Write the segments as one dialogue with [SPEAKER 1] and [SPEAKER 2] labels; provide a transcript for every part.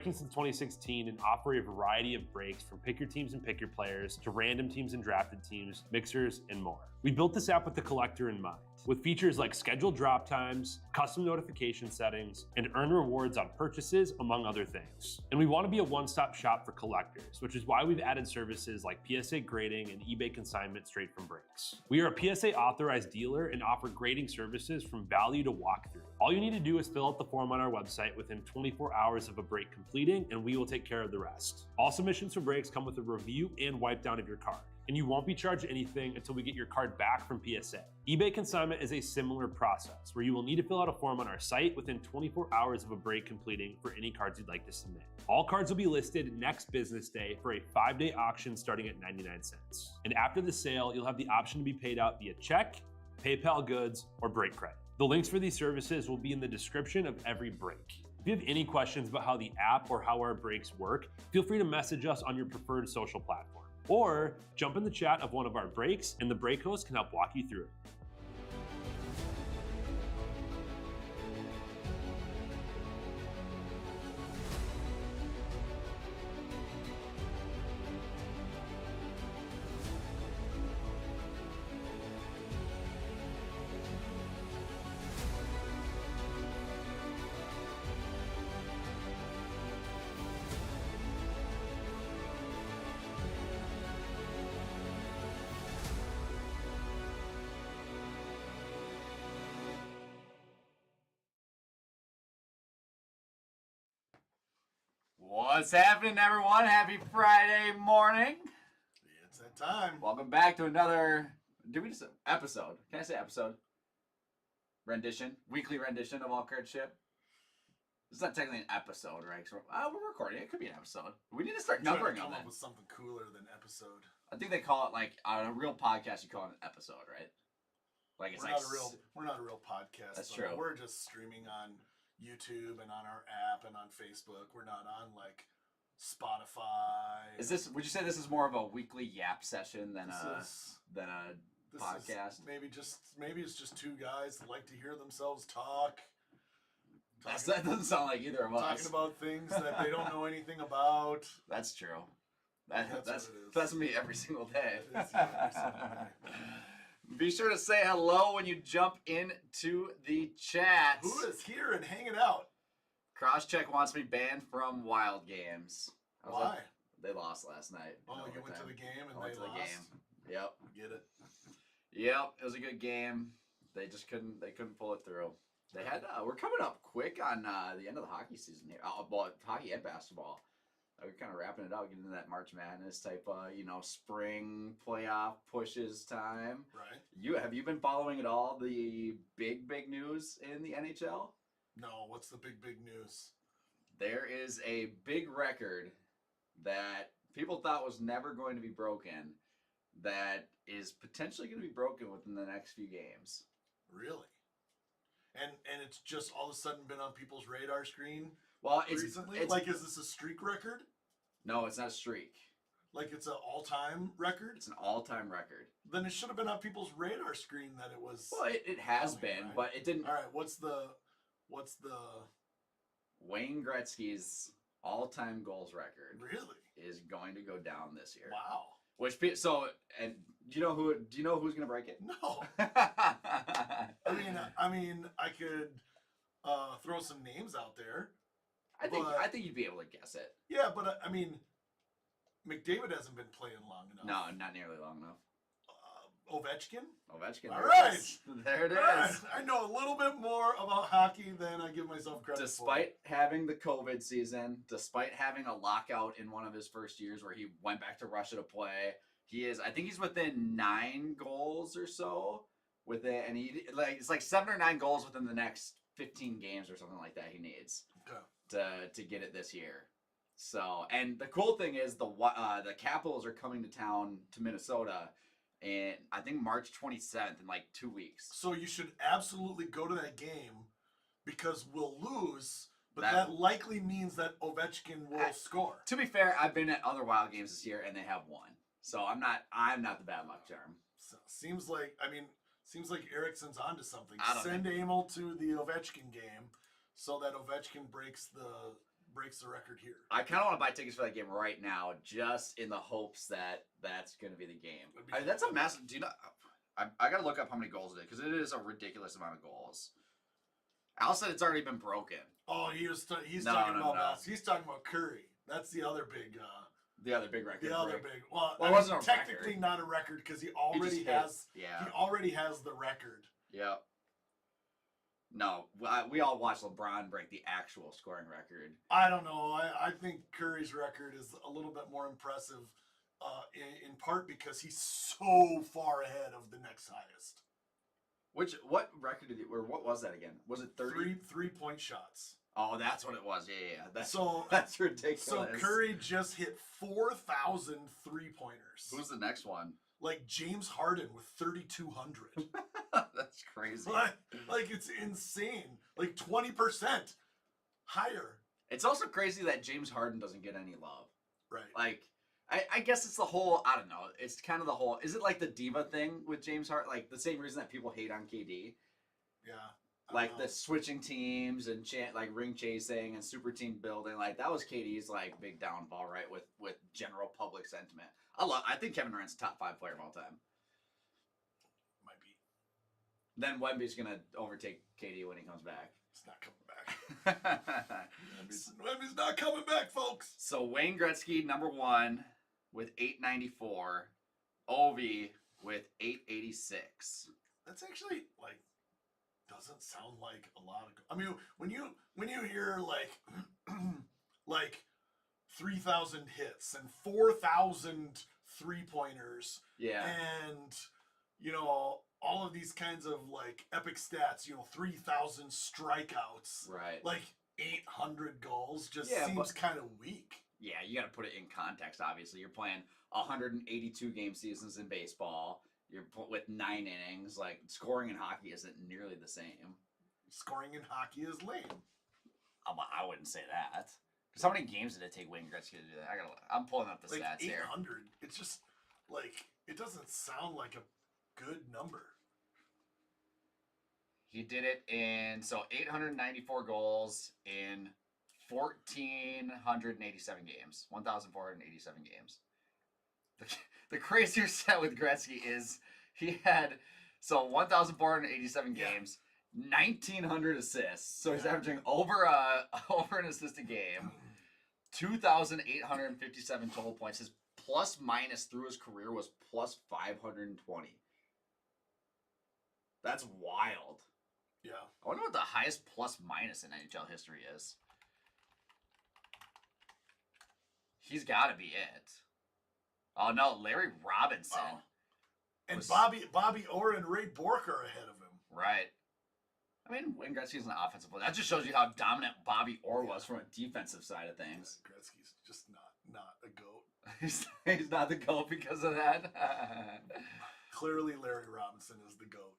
[SPEAKER 1] Since 2016 and offer a variety of brakes from pick your teams and pick your players to random teams and drafted teams, mixers, and more. We built this app with the collector in mind, with features like scheduled drop times, custom notification settings, and earn rewards on purchases, among other things. And we want to be a one-stop shop for collectors, which is why we've added services like PSA grading and eBay consignment straight from brakes. We are a PSA authorized dealer and offer grading services from value to walkthrough. All you need to do is fill out the form on our website within 24 hours of a break completing, and we will take care of the rest. All submissions for breaks come with a review and wipe down of your card, and you won't be charged anything until we get your card back from PSA. eBay consignment is a similar process where you will need to fill out a form on our site within 24 hours of a break completing for any cards you'd like to submit. All cards will be listed next business day for a 5-day auction starting at 99 cents. And after the sale, you'll have the option to be paid out via check, PayPal goods, or break credit. The links for these services will be in the description of every break. If you have any questions about how the app or how our breaks work, feel free to message us on your preferred social platform. Or jump in the chat of one of our breaks and the break host can help walk you through it.
[SPEAKER 2] What's happening, everyone? Happy Friday morning.
[SPEAKER 3] It's that time.
[SPEAKER 2] Welcome back to another, episode? Can I say episode? Rendition? Weekly rendition of All Card Ship? It's not technically an episode, right? So, we're recording. It could be an episode. We need to start numbering on that.
[SPEAKER 3] Come up with something cooler than episode.
[SPEAKER 2] I think they call it, like, on a real podcast, you call it an episode, right? Like, it's
[SPEAKER 3] we're not a real podcast.
[SPEAKER 2] That's true.
[SPEAKER 3] We're just streaming on YouTube and on our app and on Facebook. We're not on like Spotify.
[SPEAKER 2] Would you say this is more of a weekly yap session than a podcast?
[SPEAKER 3] Maybe it's just two guys that like to hear themselves talk.
[SPEAKER 2] That doesn't sound like either of us.
[SPEAKER 3] Talking about things that they don't know anything about.
[SPEAKER 2] That's true. That's me every single day. Be sure to say hello when you jump into the chat.
[SPEAKER 3] Who is here and hanging out?
[SPEAKER 2] Crosscheck wants me banned from Wild Games.
[SPEAKER 3] Why?
[SPEAKER 2] They lost last night.
[SPEAKER 3] Oh, you went to the game and
[SPEAKER 2] they lost? Yep.
[SPEAKER 3] Get it.
[SPEAKER 2] Yep, it was a good game. They just couldn't pull it through. They had we're coming up quick on the end of the hockey season here. Well, hockey and basketball. We're kind of wrapping it up, getting into that March Madness type spring playoff pushes time.
[SPEAKER 3] Right.
[SPEAKER 2] Have you been following at all the big news in the NHL?
[SPEAKER 3] No, what's the big news?
[SPEAKER 2] There is a big record that people thought was never going to be broken that is potentially going to be broken within the next few games.
[SPEAKER 3] Really? And it's just all of a sudden been on people's radar screen?
[SPEAKER 2] Well,
[SPEAKER 3] recently?
[SPEAKER 2] It's
[SPEAKER 3] like, is this a streak record?
[SPEAKER 2] No, it's not a streak.
[SPEAKER 3] Like, it's an all-time record?
[SPEAKER 2] It's an all-time record.
[SPEAKER 3] Then it should have been on people's radar screen that it was...
[SPEAKER 2] Well, it has been, right? But it didn't...
[SPEAKER 3] All right, what's the...
[SPEAKER 2] Wayne Gretzky's all-time goals record...
[SPEAKER 3] Really?
[SPEAKER 2] ...is going to go down this year.
[SPEAKER 3] Wow.
[SPEAKER 2] And do you know who's going to break it?
[SPEAKER 3] No. I mean, I could throw some names out there.
[SPEAKER 2] I think you'd be able to guess it.
[SPEAKER 3] Yeah, but I mean, McDavid hasn't been playing long enough.
[SPEAKER 2] No, not nearly long enough.
[SPEAKER 3] Ovechkin?
[SPEAKER 2] All
[SPEAKER 3] right.
[SPEAKER 2] There it is.
[SPEAKER 3] Right. I know a little bit more about hockey than I give myself credit for.
[SPEAKER 2] Despite having the COVID season, despite having a lockout in one of his first years where he went back to Russia to play, I think he's within 9 goals or so with it, and it's like 7 or 9 goals within the next 15 games or something like that he needs to get it this year. So, and the cool thing is the Capitals are coming to town to Minnesota, and I think March 27th in like 2 weeks.
[SPEAKER 3] So you should absolutely go to that game because we'll lose, but that likely means that Ovechkin will score.
[SPEAKER 2] To be fair, I've been at other Wild games this year and they have won. So I'm not the bad luck charm.
[SPEAKER 3] So, seems like Ericsson's onto something. Send Emil to the Ovechkin game so that Ovechkin breaks breaks the record here.
[SPEAKER 2] I kind of want to buy tickets for that game right now, just in the hopes that that's going to be the game. That's a massive. Do you know? I got to look up how many goals it is because it is a ridiculous amount of goals. Al said it's already been broken.
[SPEAKER 3] Oh, he's talking about he's talking about Curry. That's the other big.
[SPEAKER 2] The other big record.
[SPEAKER 3] The other big. Well,
[SPEAKER 2] it wasn't
[SPEAKER 3] technically not a record because he already has.
[SPEAKER 2] Yeah.
[SPEAKER 3] He already has the record.
[SPEAKER 2] Yep. No, we all watched LeBron break the actual scoring record.
[SPEAKER 3] I don't know. I think Curry's record is a little bit more impressive, in part because he's so far ahead of the next highest.
[SPEAKER 2] What record did he? Or what was that again? Was it 30?
[SPEAKER 3] 3-point shots.
[SPEAKER 2] Oh, that's what it was. Yeah. That's ridiculous.
[SPEAKER 3] So Curry just hit 4,000 3-pointers.
[SPEAKER 2] Who's the next one?
[SPEAKER 3] Like James Harden with 3,200.
[SPEAKER 2] That's crazy.
[SPEAKER 3] Like it's insane. Like 20% higher.
[SPEAKER 2] It's also crazy that James Harden doesn't get any love.
[SPEAKER 3] Right.
[SPEAKER 2] Like, I guess it's the whole, I don't know, it's kind of the whole, is it like the diva thing with James Harden? Like the same reason that people hate on KD?
[SPEAKER 3] Yeah.
[SPEAKER 2] Like the switching teams and like ring chasing and super team building. Like that was KD's like big downfall, right? With general public sentiment. I think Kevin Durant's top 5 player of all time.
[SPEAKER 3] Might be.
[SPEAKER 2] Then Wemby's gonna overtake KD when he comes back.
[SPEAKER 3] He's not coming back. Wemby's not coming back, folks.
[SPEAKER 2] So Wayne Gretzky, number 1 with 894. Ovi with 886.
[SPEAKER 3] That's actually like doesn't sound like a lot of. I mean, when you hear like like 3,000 hits and 4,000 3-pointers,
[SPEAKER 2] yeah,
[SPEAKER 3] and you know all of these kinds of like epic stats, 3,000 strikeouts,
[SPEAKER 2] right?
[SPEAKER 3] Like 800 goals just seems kind of weak.
[SPEAKER 2] Yeah, you got to put it in context. Obviously, you're playing 182 game seasons in baseball. You're with 9 innings. Like scoring in hockey isn't nearly the same.
[SPEAKER 3] Scoring in hockey is lame.
[SPEAKER 2] I wouldn't say that. Because how many games did it take Wayne Gretzky to do that? I'm pulling up the stats here.
[SPEAKER 3] 800. It's just like it doesn't sound like a good number.
[SPEAKER 2] He did it in 894 goals in 1,487 games. 1,487 games. The crazier stat with Gretzky is he had 1,487 games, 1,900 assists. So he's averaging over an assist a game, 2,857 total points. His plus minus through his career was plus 520. That's wild.
[SPEAKER 3] Yeah.
[SPEAKER 2] I wonder what the highest plus minus in NHL history is. He's got to be it. Oh no, Larry Robinson.
[SPEAKER 3] Oh. And Bobby Orr and Ray Bork are ahead of him.
[SPEAKER 2] Right. I mean, Wayne Gretzky's an offensive player. That just shows you how dominant Bobby Orr was from a defensive side of things.
[SPEAKER 3] Yeah, Gretzky's just not a GOAT.
[SPEAKER 2] He's not the GOAT because of that.
[SPEAKER 3] Clearly, Larry Robinson is the GOAT.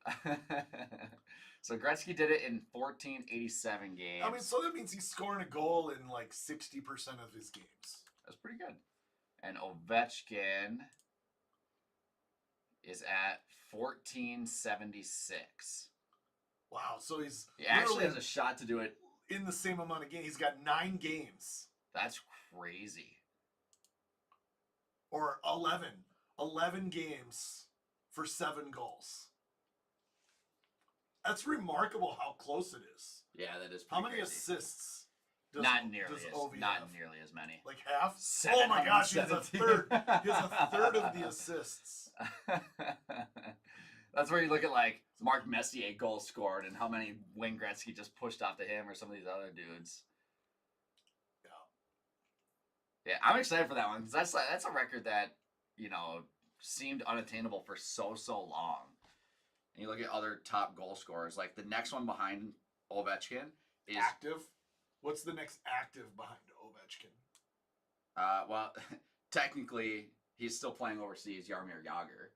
[SPEAKER 2] So Gretzky did it in 1,487 games.
[SPEAKER 3] I mean, so that means he's scoring a goal in like 60% of his games.
[SPEAKER 2] That's pretty good. And Ovechkin is at 1,476.
[SPEAKER 3] Wow, so he
[SPEAKER 2] actually has a shot to do it
[SPEAKER 3] in the same amount of games. He's got 9 games.
[SPEAKER 2] That's crazy.
[SPEAKER 3] Or 11 games for 7 goals. That's remarkable how close it is.
[SPEAKER 2] Yeah, that is pretty
[SPEAKER 3] How many
[SPEAKER 2] crazy.
[SPEAKER 3] assists?
[SPEAKER 2] Not nearly as many.
[SPEAKER 3] Like half? Oh my gosh, he has a third. He has a third of the assists.
[SPEAKER 2] That's where you look at like Mark Messier goals scored and how many Wayne Gretzky just pushed off to him or some of these other dudes. Yeah, I'm excited for that one because that's a record that seemed unattainable for so long. And you look at other top goal scorers, like the next one behind Ovechkin is
[SPEAKER 3] active. What's the next active behind Ovechkin?
[SPEAKER 2] Well, technically, he's still playing overseas, Jaromir Jagr.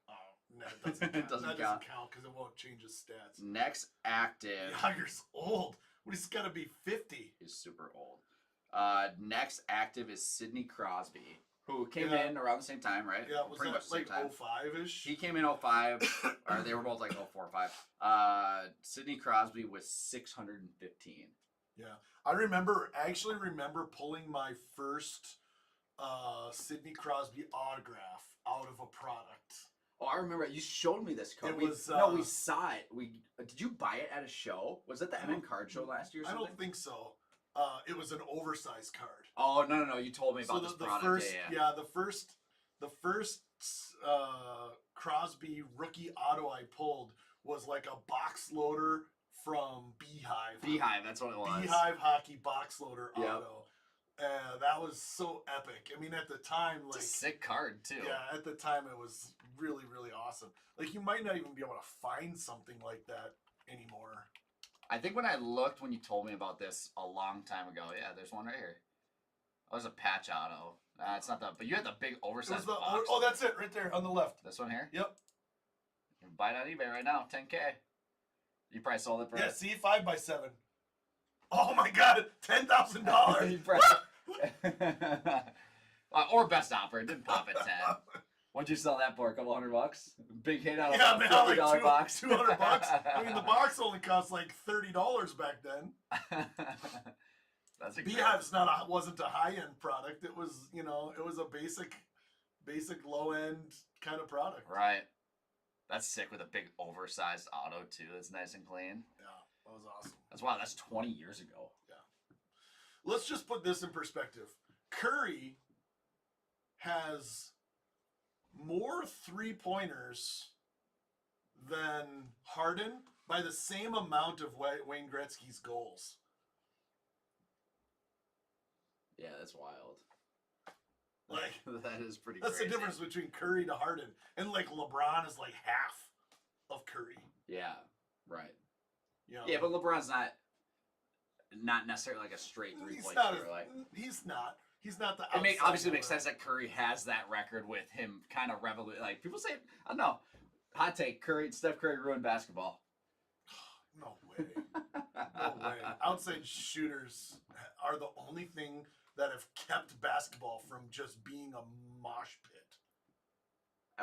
[SPEAKER 3] Oh, no, that doesn't count because it won't change his stats.
[SPEAKER 2] Next active.
[SPEAKER 3] Jagr's old. What, he's got to be 50.
[SPEAKER 2] He's super old. Next active is Sidney Crosby, who came in around the same time, right?
[SPEAKER 3] Yeah, was
[SPEAKER 2] pretty
[SPEAKER 3] that
[SPEAKER 2] much the same
[SPEAKER 3] like
[SPEAKER 2] time.
[SPEAKER 3] 05-ish?
[SPEAKER 2] He came in 05, or they were both like 04 or 05. Sidney Crosby was 615.
[SPEAKER 3] Yeah, I actually remember pulling my first Sidney Crosby autograph out of a product.
[SPEAKER 2] Oh, I remember you showed me this card.
[SPEAKER 3] It was
[SPEAKER 2] no, we saw it. Did you buy it at a show? Was it the MN card show last year? Or something?
[SPEAKER 3] I don't think so. It was an oversized card.
[SPEAKER 2] Oh no! You told me about this product.
[SPEAKER 3] The first Crosby rookie auto I pulled was like a box loader from Beehive.
[SPEAKER 2] Beehive, that's what it was.
[SPEAKER 3] Beehive hockey box loader auto. That was so epic. I mean, at the time, like,
[SPEAKER 2] it's a sick card too.
[SPEAKER 3] Yeah, at the time it was really, really awesome. Like, you might not even be able to find something like that anymore.
[SPEAKER 2] I think when I looked when you told me about this a long time ago, yeah, there's one right here. Oh, there's a patch auto. It's not that, but you had the big oversized box.
[SPEAKER 3] Oh, that's it right there on the left.
[SPEAKER 2] This one here?
[SPEAKER 3] Yep.
[SPEAKER 2] You can buy it on eBay right now, $10K. You probably sold it for
[SPEAKER 3] see, 5x7. Oh my God, $10,000.
[SPEAKER 2] Or best offer. It didn't pop at 10. What'd you sell that for? A couple $100? Big hit out of a $50 box.
[SPEAKER 3] $200. I mean, the box only cost like $30 back then.
[SPEAKER 2] That's
[SPEAKER 3] Beehive's wasn't a high end product. It was, it was a basic low end kind of product.
[SPEAKER 2] Right. That's sick with a big oversized auto too. That's nice and clean.
[SPEAKER 3] Yeah, that was awesome.
[SPEAKER 2] That's 20 years ago.
[SPEAKER 3] Yeah. Let's just put this in perspective. Curry has more 3-pointers than Harden by the same amount of Wayne Gretzky's goals.
[SPEAKER 2] Yeah, that's wild.
[SPEAKER 3] Like,
[SPEAKER 2] that is pretty
[SPEAKER 3] That's
[SPEAKER 2] crazy.
[SPEAKER 3] the difference between Curry to Harden. And like LeBron is like half of Curry.
[SPEAKER 2] Yeah, right.
[SPEAKER 3] Yeah,
[SPEAKER 2] but LeBron's not necessarily like a straight 3-point shooter.
[SPEAKER 3] He's not the.
[SPEAKER 2] It obviously makes sense that Curry has that record with him kind of like people say. I don't know. Hot take: Steph Curry ruined basketball.
[SPEAKER 3] No way. No way. Outside shooters are the only thing that have kept basketball from just being a mosh pit.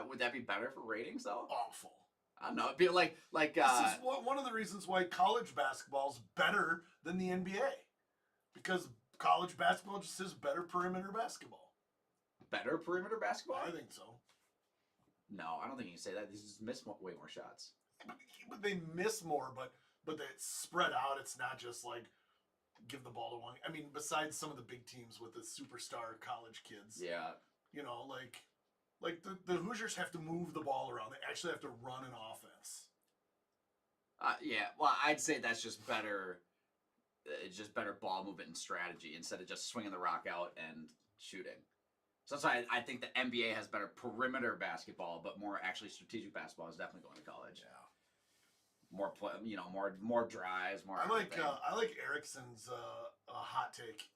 [SPEAKER 2] Would that be better for ratings though?
[SPEAKER 3] Awful.
[SPEAKER 2] I don't know. It'd be like.
[SPEAKER 3] This is one of the reasons why college basketball is better than the NBA, because college basketball just is better perimeter basketball.
[SPEAKER 2] Better perimeter basketball?
[SPEAKER 3] I think so.
[SPEAKER 2] No, I don't think you can say that. These just miss way more shots.
[SPEAKER 3] But they miss more, but it's spread out. It's not just like give the ball to one. I mean, besides some of the big teams with the superstar college kids.
[SPEAKER 2] Yeah.
[SPEAKER 3] Like the Hoosiers have to move the ball around. They actually have to run an offense.
[SPEAKER 2] Yeah. Well, I'd say that's just better. It's just better ball movement and strategy instead of just swinging the rock out and shooting. So that's why I think the NBA has better perimeter basketball, but more actually strategic basketball is definitely going to college.
[SPEAKER 3] Yeah.
[SPEAKER 2] More play, more drives, more.
[SPEAKER 3] I like Erickson's hot take.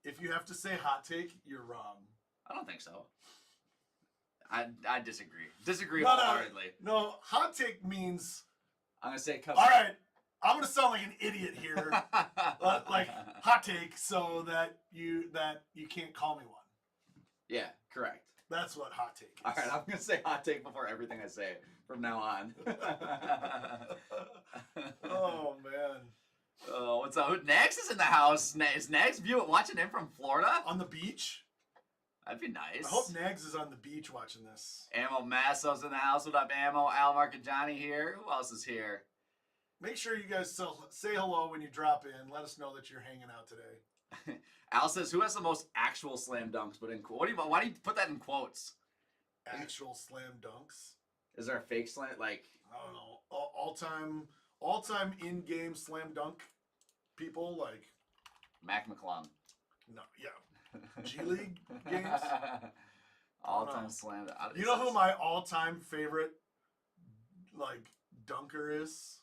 [SPEAKER 3] If you have to say hot take, you're wrong.
[SPEAKER 2] I don't think so. I disagree. Disagree wholeheartedly.
[SPEAKER 3] No, hot take means.
[SPEAKER 2] I'm gonna say.
[SPEAKER 3] All right, I'm gonna sound like an idiot here, like hot take, so that you can't call me one.
[SPEAKER 2] Yeah, correct.
[SPEAKER 3] That's what hot take is.
[SPEAKER 2] All right, I'm gonna say hot take before everything I say from now on.
[SPEAKER 3] Oh man.
[SPEAKER 2] Oh, what's up? Nags is in the house. Is Nags watching in from Florida?
[SPEAKER 3] On the beach?
[SPEAKER 2] That'd be nice.
[SPEAKER 3] I hope Nags is on the beach watching this.
[SPEAKER 2] Ammo Masso's in the house. What up, Ammo? Al, Mark, and Johnny here. Who else is here?
[SPEAKER 3] Make sure you guys say hello when you drop in. Let us know that you're hanging out today.
[SPEAKER 2] Al says, "Who has the most actual slam dunks?" But why do you put that in quotes?
[SPEAKER 3] Actual slam dunks.
[SPEAKER 2] Is there a fake slam? Like,
[SPEAKER 3] I don't know. All time in-game slam dunk people, like
[SPEAKER 2] Mac McClung.
[SPEAKER 3] No, yeah. G League games.
[SPEAKER 2] All-time slam.
[SPEAKER 3] You know who my all-time favorite like dunker is?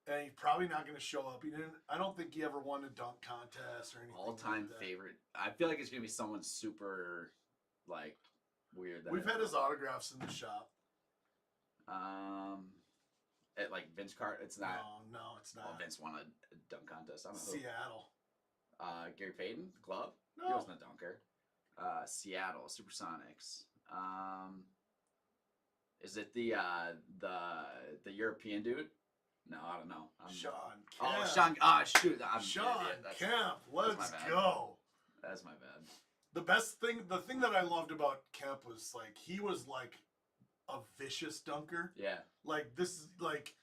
[SPEAKER 3] And he's probably not going to show up. I don't think he ever won a dunk contest or anything.
[SPEAKER 2] All-time
[SPEAKER 3] like
[SPEAKER 2] favorite. I feel like it's going to be someone super like weird.
[SPEAKER 3] We've had his autographs in the shop.
[SPEAKER 2] Like Vince Carter. It's not.
[SPEAKER 3] No, it's not.
[SPEAKER 2] Well, Vince won a dunk contest. I don't know.
[SPEAKER 3] Seattle.
[SPEAKER 2] Gary Payton, Glove.
[SPEAKER 3] No.
[SPEAKER 2] He wasn't a dunker. Seattle Supersonics. Is it the European dude? No, I don't know.
[SPEAKER 3] Sean
[SPEAKER 2] Oh,
[SPEAKER 3] Kemp.
[SPEAKER 2] Sean. Ah, shoot. I'm an
[SPEAKER 3] Sean
[SPEAKER 2] idiot.
[SPEAKER 3] Kemp. Let's
[SPEAKER 2] my bad.
[SPEAKER 3] go.
[SPEAKER 2] That's my bad.
[SPEAKER 3] The thing that I loved about Kemp was like he was like a vicious dunker.
[SPEAKER 2] Yeah.
[SPEAKER 3] Like this is like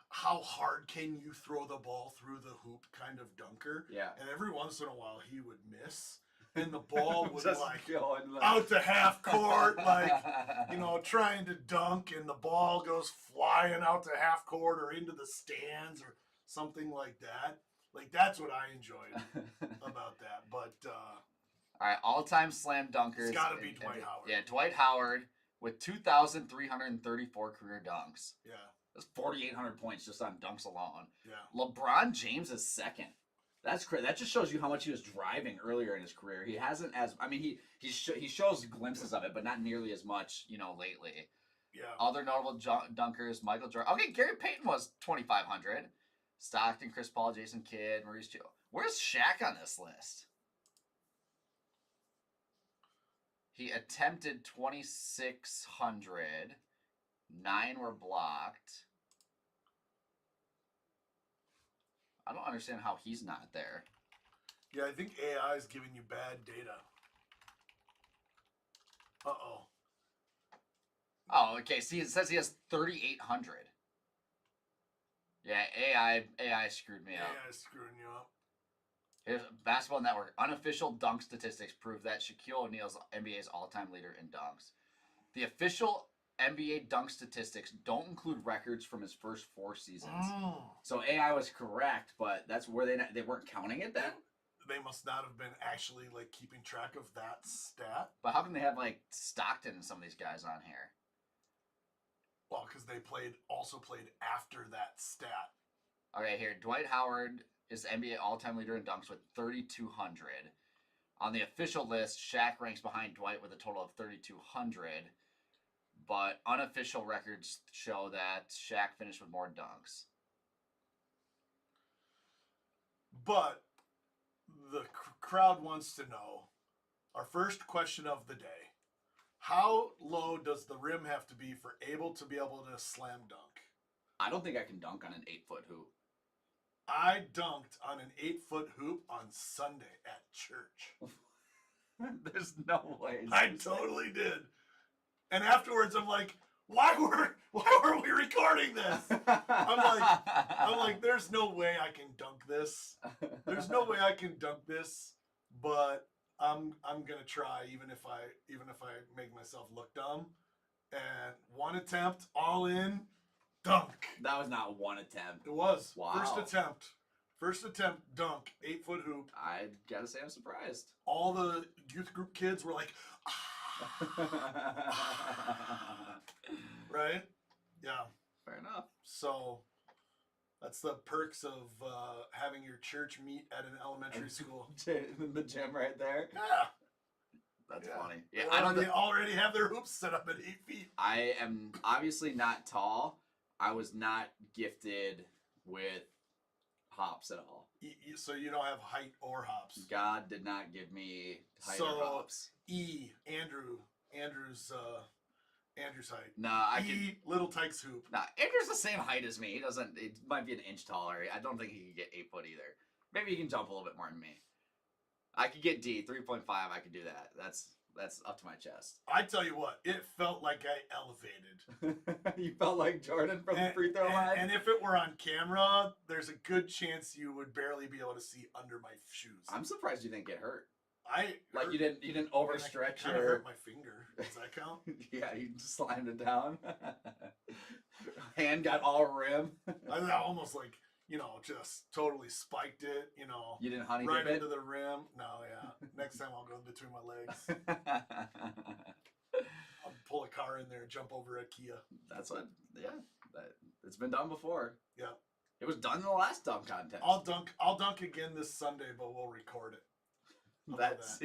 [SPEAKER 3] how hard can you throw the ball through the hoop kind of dunker.
[SPEAKER 2] Yeah.
[SPEAKER 3] And every once in a while he would miss. And the ball would
[SPEAKER 2] Just
[SPEAKER 3] like
[SPEAKER 2] go
[SPEAKER 3] out to half court, like, you know, trying to dunk, and the ball goes flying out to half court or into the stands or something like that. Like, that's what I enjoyed about that. But
[SPEAKER 2] all right, all-time slam dunkers.
[SPEAKER 3] It's got to be Dwight Howard.
[SPEAKER 2] Yeah, Dwight Howard with 2,334 career dunks.
[SPEAKER 3] Yeah,
[SPEAKER 2] That's 4,800 points just on dunks alone.
[SPEAKER 3] yeah.
[SPEAKER 2] LeBron James is second. That's crazy. That just shows you how much he was driving earlier in his career. He hasn't he shows glimpses of it, but not nearly as much, lately.
[SPEAKER 3] Yeah.
[SPEAKER 2] Other notable dunkers: Michael Jordan. Okay, Gary Payton was 2,500. Stockton, Chris Paul, Jason Kidd, Maurice Joe. Where's Shaq on this list? He attempted 2,600. 9 were blocked. I don't understand how he's not there.
[SPEAKER 3] Yeah, I think AI is giving you bad data. Uh-oh.
[SPEAKER 2] Oh, okay. See, it says he has 3,800. Yeah, AI screwed me up.
[SPEAKER 3] AI is screwing you up.
[SPEAKER 2] Here's Basketball Network. Unofficial dunk statistics prove that Shaquille O'Neal is NBA's all-time leader in dunks. The official NBA dunk statistics don't include records from his first 4 seasons. So AI was correct, but that's where they weren't counting it then?
[SPEAKER 3] They must not have been actually like keeping track of that stat.
[SPEAKER 2] But how can they have like Stockton and some of these guys on here?
[SPEAKER 3] Well, because they also played after that stat.
[SPEAKER 2] Okay, here. Dwight Howard is the NBA all-time leader in dunks with 3,200. On the official list, Shaq ranks behind Dwight with a total of 3,200. But unofficial records show that Shaq finished with more dunks.
[SPEAKER 3] But the crowd wants to know, our first question of the day, how low does the rim have to be for able to slam dunk?
[SPEAKER 2] I don't think I can dunk on an 8-foot hoop.
[SPEAKER 3] I dunked on an 8-foot hoop on Sunday at church.
[SPEAKER 2] There's no way.
[SPEAKER 3] I totally did. And afterwards, I'm like, why were we recording this? I'm like, there's no way I can dunk this. There's no way I can dunk this. But I'm gonna try, even if I make myself look dumb. And one attempt, all in, dunk.
[SPEAKER 2] That was not one attempt.
[SPEAKER 3] It was.
[SPEAKER 2] Wow.
[SPEAKER 3] First attempt, dunk, 8-foot hoop.
[SPEAKER 2] I gotta say I'm surprised.
[SPEAKER 3] All the youth group kids were like, right? Yeah.
[SPEAKER 2] Fair enough.
[SPEAKER 3] So that's the perks of having your church meet at an elementary school.
[SPEAKER 2] The gym right there.
[SPEAKER 3] Yeah.
[SPEAKER 2] That's funny. Yeah,
[SPEAKER 3] They already have their hoops set up at 8 feet.
[SPEAKER 2] I am obviously not tall. I was not gifted with hops at all.
[SPEAKER 3] So you don't have height or hops.
[SPEAKER 2] God did not give me height or hops. Andrew's height.
[SPEAKER 3] Nah, Little Tyke's hoop.
[SPEAKER 2] Nah, Andrew's the same height as me. It might be an inch taller. I don't think he could get 8 foot either. Maybe he can jump a little bit more than me. I could get D 3.5. I could do that. That's up to my chest.
[SPEAKER 3] I tell you what, it felt like I elevated.
[SPEAKER 2] You felt like Jordan from the free throw line?
[SPEAKER 3] And if it were on camera, there's a good chance you would barely be able to see under my shoes.
[SPEAKER 2] I'm surprised you didn't get hurt.
[SPEAKER 3] You
[SPEAKER 2] didn't overstretch
[SPEAKER 3] I kind of hurt my finger. Does that count?
[SPEAKER 2] Yeah, you just slammed it down. Hand got all rim.
[SPEAKER 3] I almost just totally spiked it,
[SPEAKER 2] You didn't honey
[SPEAKER 3] right
[SPEAKER 2] dip it?
[SPEAKER 3] into the rim. No, yeah. Next time I'll go between my legs. I'll pull a car in there and jump over a Kia.
[SPEAKER 2] It's been done before.
[SPEAKER 3] Yeah.
[SPEAKER 2] It was done in the last dunk contest.
[SPEAKER 3] I'll dunk again this Sunday, but we'll record it.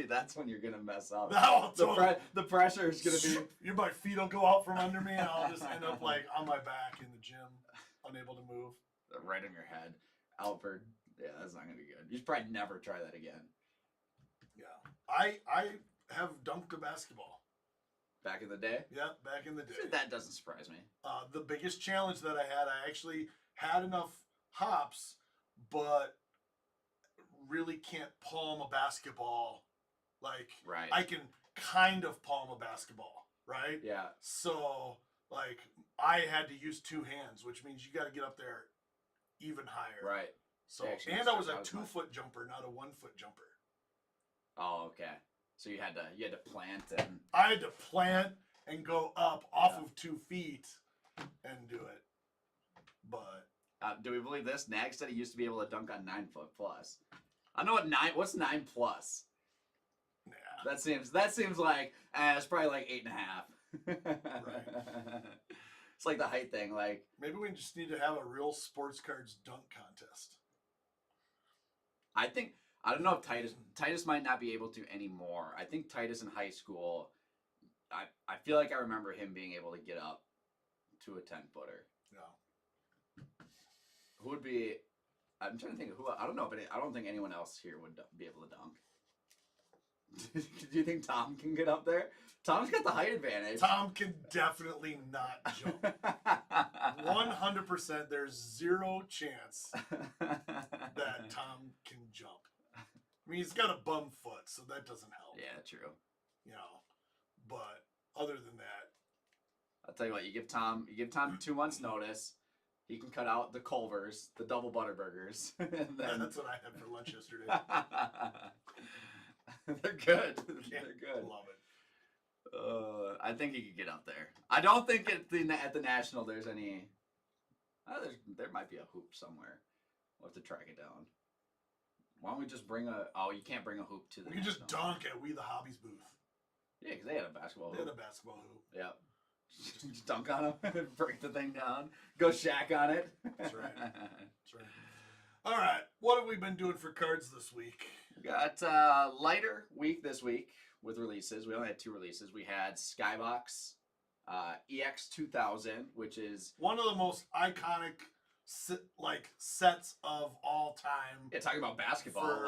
[SPEAKER 2] That's when you're gonna mess up.
[SPEAKER 3] No,
[SPEAKER 2] the pressure is gonna be.
[SPEAKER 3] My feet will go out from under me, and I'll just end up like on my back in the gym, unable to move.
[SPEAKER 2] Right in your head, Alfred. Yeah, that's not gonna be good. You should probably never try that again.
[SPEAKER 3] Yeah, I have dunked a basketball.
[SPEAKER 2] Back in the day.
[SPEAKER 3] Yeah, back in the day.
[SPEAKER 2] That doesn't surprise me.
[SPEAKER 3] The biggest challenge that I actually had enough hops, but really can't palm a basketball. Like,
[SPEAKER 2] Right.
[SPEAKER 3] I can kind of palm a basketball, right?
[SPEAKER 2] Yeah.
[SPEAKER 3] So, like, I had to use 2 hands, which means you got to get up there even higher.
[SPEAKER 2] Right.
[SPEAKER 3] So,
[SPEAKER 2] Yeah, actually,
[SPEAKER 3] and
[SPEAKER 2] that's
[SPEAKER 3] I was a
[SPEAKER 2] not as much.
[SPEAKER 3] 2-foot jumper, not a 1-foot jumper.
[SPEAKER 2] Oh, okay. So you had to plant and.
[SPEAKER 3] I had to plant and go up off of 2 feet and do it. But
[SPEAKER 2] Do we believe this? Nag said he used to be able to dunk on 9-foot plus. I know what's 9 plus.
[SPEAKER 3] yeah,
[SPEAKER 2] That seems like it's probably like 8.5.
[SPEAKER 3] Right.
[SPEAKER 2] It's like the height thing. Like
[SPEAKER 3] maybe we just need to have a real sports cards dunk contest.
[SPEAKER 2] I don't know if Titus might not be able to anymore. I think Titus in high school, I feel like I remember him being able to get up to a 10-footer.
[SPEAKER 3] Yeah.
[SPEAKER 2] Who would be? I'm trying to think of who. I don't know, but I don't think anyone else here would be able to dunk. Do you think Tom can get up there? Tom's got the height advantage.
[SPEAKER 3] Tom can definitely not jump. 100%. There's 0 chance that Tom can jump. I mean, he's got a bum foot, so that doesn't help.
[SPEAKER 2] Yeah, true.
[SPEAKER 3] You know, but other than that,
[SPEAKER 2] I'll tell you what. You give Tom 2 months notice. He can cut out the Culvers, the double Butterburgers. And then...
[SPEAKER 3] yeah, that's what I had for lunch yesterday.
[SPEAKER 2] They're good. They're good.
[SPEAKER 3] Love it.
[SPEAKER 2] I think he could get up there. I don't think at the national there's any. There might be a hoop somewhere. We'll have to track it down. Why don't we just bring a? Oh, you can't bring a hoop to the.
[SPEAKER 3] We can just
[SPEAKER 2] national.
[SPEAKER 3] dunk at We the Hobbies booth.
[SPEAKER 2] Yeah, because they had a basketball
[SPEAKER 3] They
[SPEAKER 2] hoop.
[SPEAKER 3] had a basketball hoop.
[SPEAKER 2] Yep. Just dunk on him and break the thing down. Go Shaq on it.
[SPEAKER 3] That's right. That's right. All right. What have we been doing for cards this week?
[SPEAKER 2] We got lighter week this week with releases. We only had 2 releases. We had Skybox EX 2000, which is
[SPEAKER 3] one of the most iconic sets of all time.
[SPEAKER 2] Yeah, talking about basketball,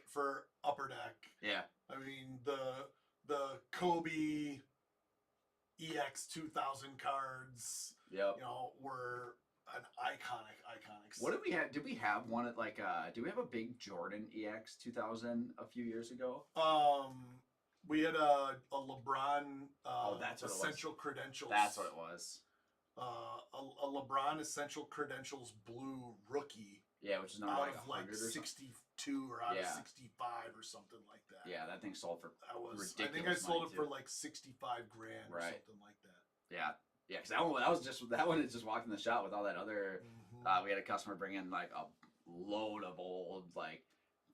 [SPEAKER 3] for Upper Deck.
[SPEAKER 2] Yeah.
[SPEAKER 3] I mean the Kobe EX 2000 cards.
[SPEAKER 2] Yep.
[SPEAKER 3] You know, were an iconic set.
[SPEAKER 2] What did we have? Did we have one at do we have a big Jordan EX 2000 a few years ago?
[SPEAKER 3] We had a LeBron
[SPEAKER 2] that's what
[SPEAKER 3] Essential Credentials.
[SPEAKER 2] That's what it was.
[SPEAKER 3] A LeBron Essential Credentials blue rookie.
[SPEAKER 2] Yeah, which is number
[SPEAKER 3] out
[SPEAKER 2] like
[SPEAKER 3] of
[SPEAKER 2] 100
[SPEAKER 3] like
[SPEAKER 2] or
[SPEAKER 3] 62 or out of 65 or something like that.
[SPEAKER 2] Yeah, that thing sold for ridiculous.
[SPEAKER 3] I think I sold it
[SPEAKER 2] money,
[SPEAKER 3] for like 65 grand or something like that.
[SPEAKER 2] Yeah, yeah, because that one is just walked in the shop with all that other. We had a customer bring in like a load of old like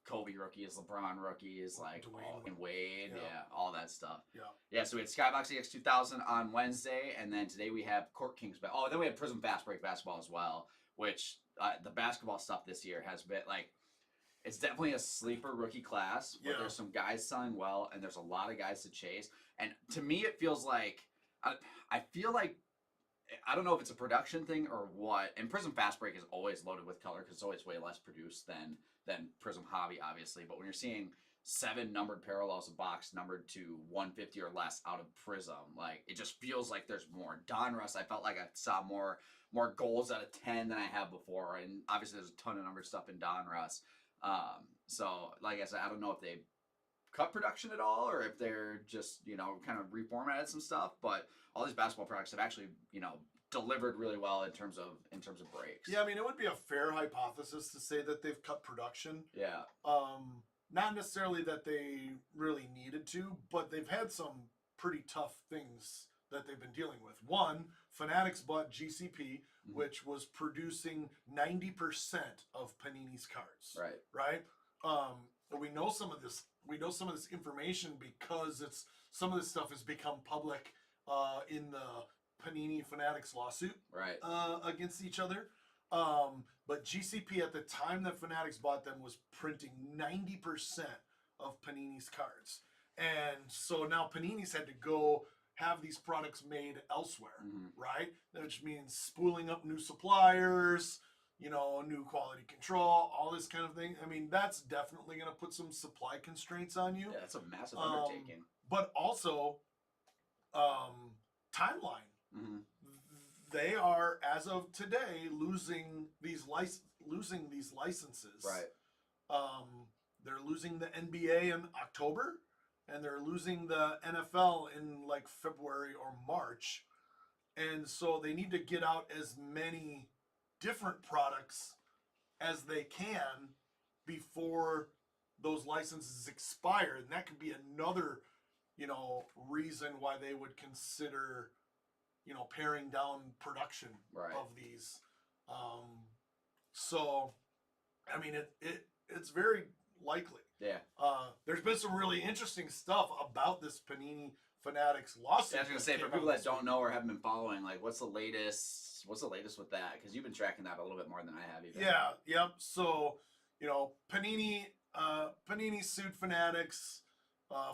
[SPEAKER 2] Kobe rookies, LeBron rookies, like
[SPEAKER 3] Dwayne
[SPEAKER 2] Wade,
[SPEAKER 3] yeah,
[SPEAKER 2] all that stuff.
[SPEAKER 3] Yeah.
[SPEAKER 2] Yeah, so we had Skybox EX 2000 on Wednesday, and then today we have Court Kings. Oh, then we had Prism Fast Break basketball as well, which the basketball stuff this year has been like, it's definitely a sleeper rookie class, but there's some guys selling well, and there's a lot of guys to chase. And to me, it feels like, I feel like, I don't know if it's a production thing or what, and Prism Fast Break is always loaded with color because it's always way less produced than Prism Hobby, obviously. But when you're seeing 7 numbered parallels of box numbered to 150 or less out of Prism, like it just feels like there's more. Donruss, I felt like I saw more goals out of 10 than I have before, and obviously there's a ton of numbered stuff in Donruss. So like I said, I don't know if they cut production at all or if they're just kind of reformatted some stuff, but all these basketball products have actually delivered really well in terms of breaks.
[SPEAKER 3] Yeah, I mean, it would be a fair hypothesis to say that they've cut production.
[SPEAKER 2] Yeah.
[SPEAKER 3] Not necessarily that they really needed to, but they've had some pretty tough things that they've been dealing with. One, Fanatics bought GCP, which was producing 90% of Panini's cards.
[SPEAKER 2] Right.
[SPEAKER 3] Right? We know some of this. We know some of this information because some of this stuff has become public in the Panini Fanatics lawsuit against each other. But GCP at the time that Fanatics bought them was printing 90% of Panini's cards. And so now Panini's had to go have these products made elsewhere, right? Which means spooling up new suppliers, new quality control, all this kind of thing. I mean, that's definitely going to put some supply constraints on you.
[SPEAKER 2] Yeah, that's a massive undertaking.
[SPEAKER 3] But also, timeline. they are, as of today, losing these licenses.
[SPEAKER 2] Right.
[SPEAKER 3] They're losing the NBA in October, and they're losing the NFL in like February or March. And so they need to get out as many different products as they can before those licenses expire. And that could be another, reason why they would consider, paring down production
[SPEAKER 2] Right.
[SPEAKER 3] of these. So, I mean, it's very likely.
[SPEAKER 2] Yeah.
[SPEAKER 3] There's been some really interesting stuff about this Panini Fanatics lawsuit.
[SPEAKER 2] Yeah, I was gonna say, for people that don't know or haven't been following, like, what's the latest with that? Because you've been tracking that a little bit more than I have even.
[SPEAKER 3] Yeah, yep. So, Panini sued Fanatics.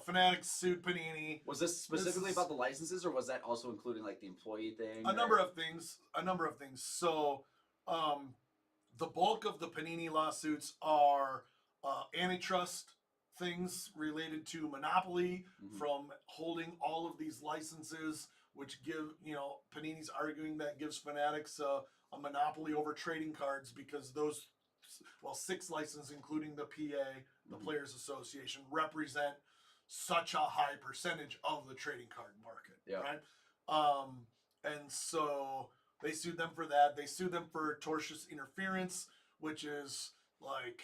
[SPEAKER 3] Fanatics sued Panini.
[SPEAKER 2] Was this specifically about the licenses, or was that also including like the employee thing?
[SPEAKER 3] A number of things. So, the bulk of the Panini lawsuits are antitrust things related to monopoly from holding all of these licenses, which give, Panini's arguing that gives Fanatics a monopoly over trading cards because those, 6 licenses, including the PA, the Players Association, represent such a high percentage of the trading card market, right? And so they sued them for that. They sued them for tortious interference, which is like,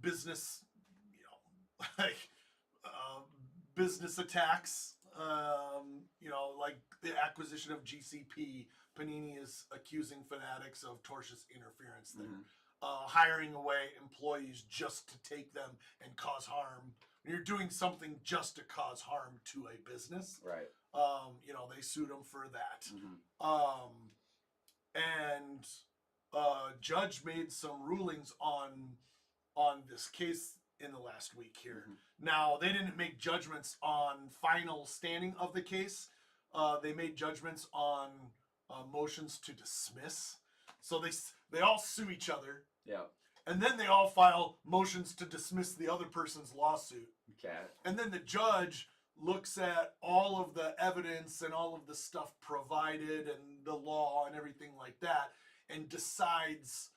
[SPEAKER 3] business, like business attacks, like the acquisition of GCP. Panini is accusing Fanatics of tortious interference there. Hiring away employees just to take them and cause harm. You're doing something just to cause harm to a business.
[SPEAKER 2] Right.
[SPEAKER 3] They sued them for that. And judge made some rulings on this case in the last week here. Now, they didn't make judgments on final standing of the case. They made judgments on motions to dismiss. So they all sue each other.
[SPEAKER 2] Yeah.
[SPEAKER 3] And then they all file motions to dismiss the other person's lawsuit.
[SPEAKER 2] Okay.
[SPEAKER 3] And then the judge looks at all of the evidence and all of the stuff provided and the law and everything like that and decides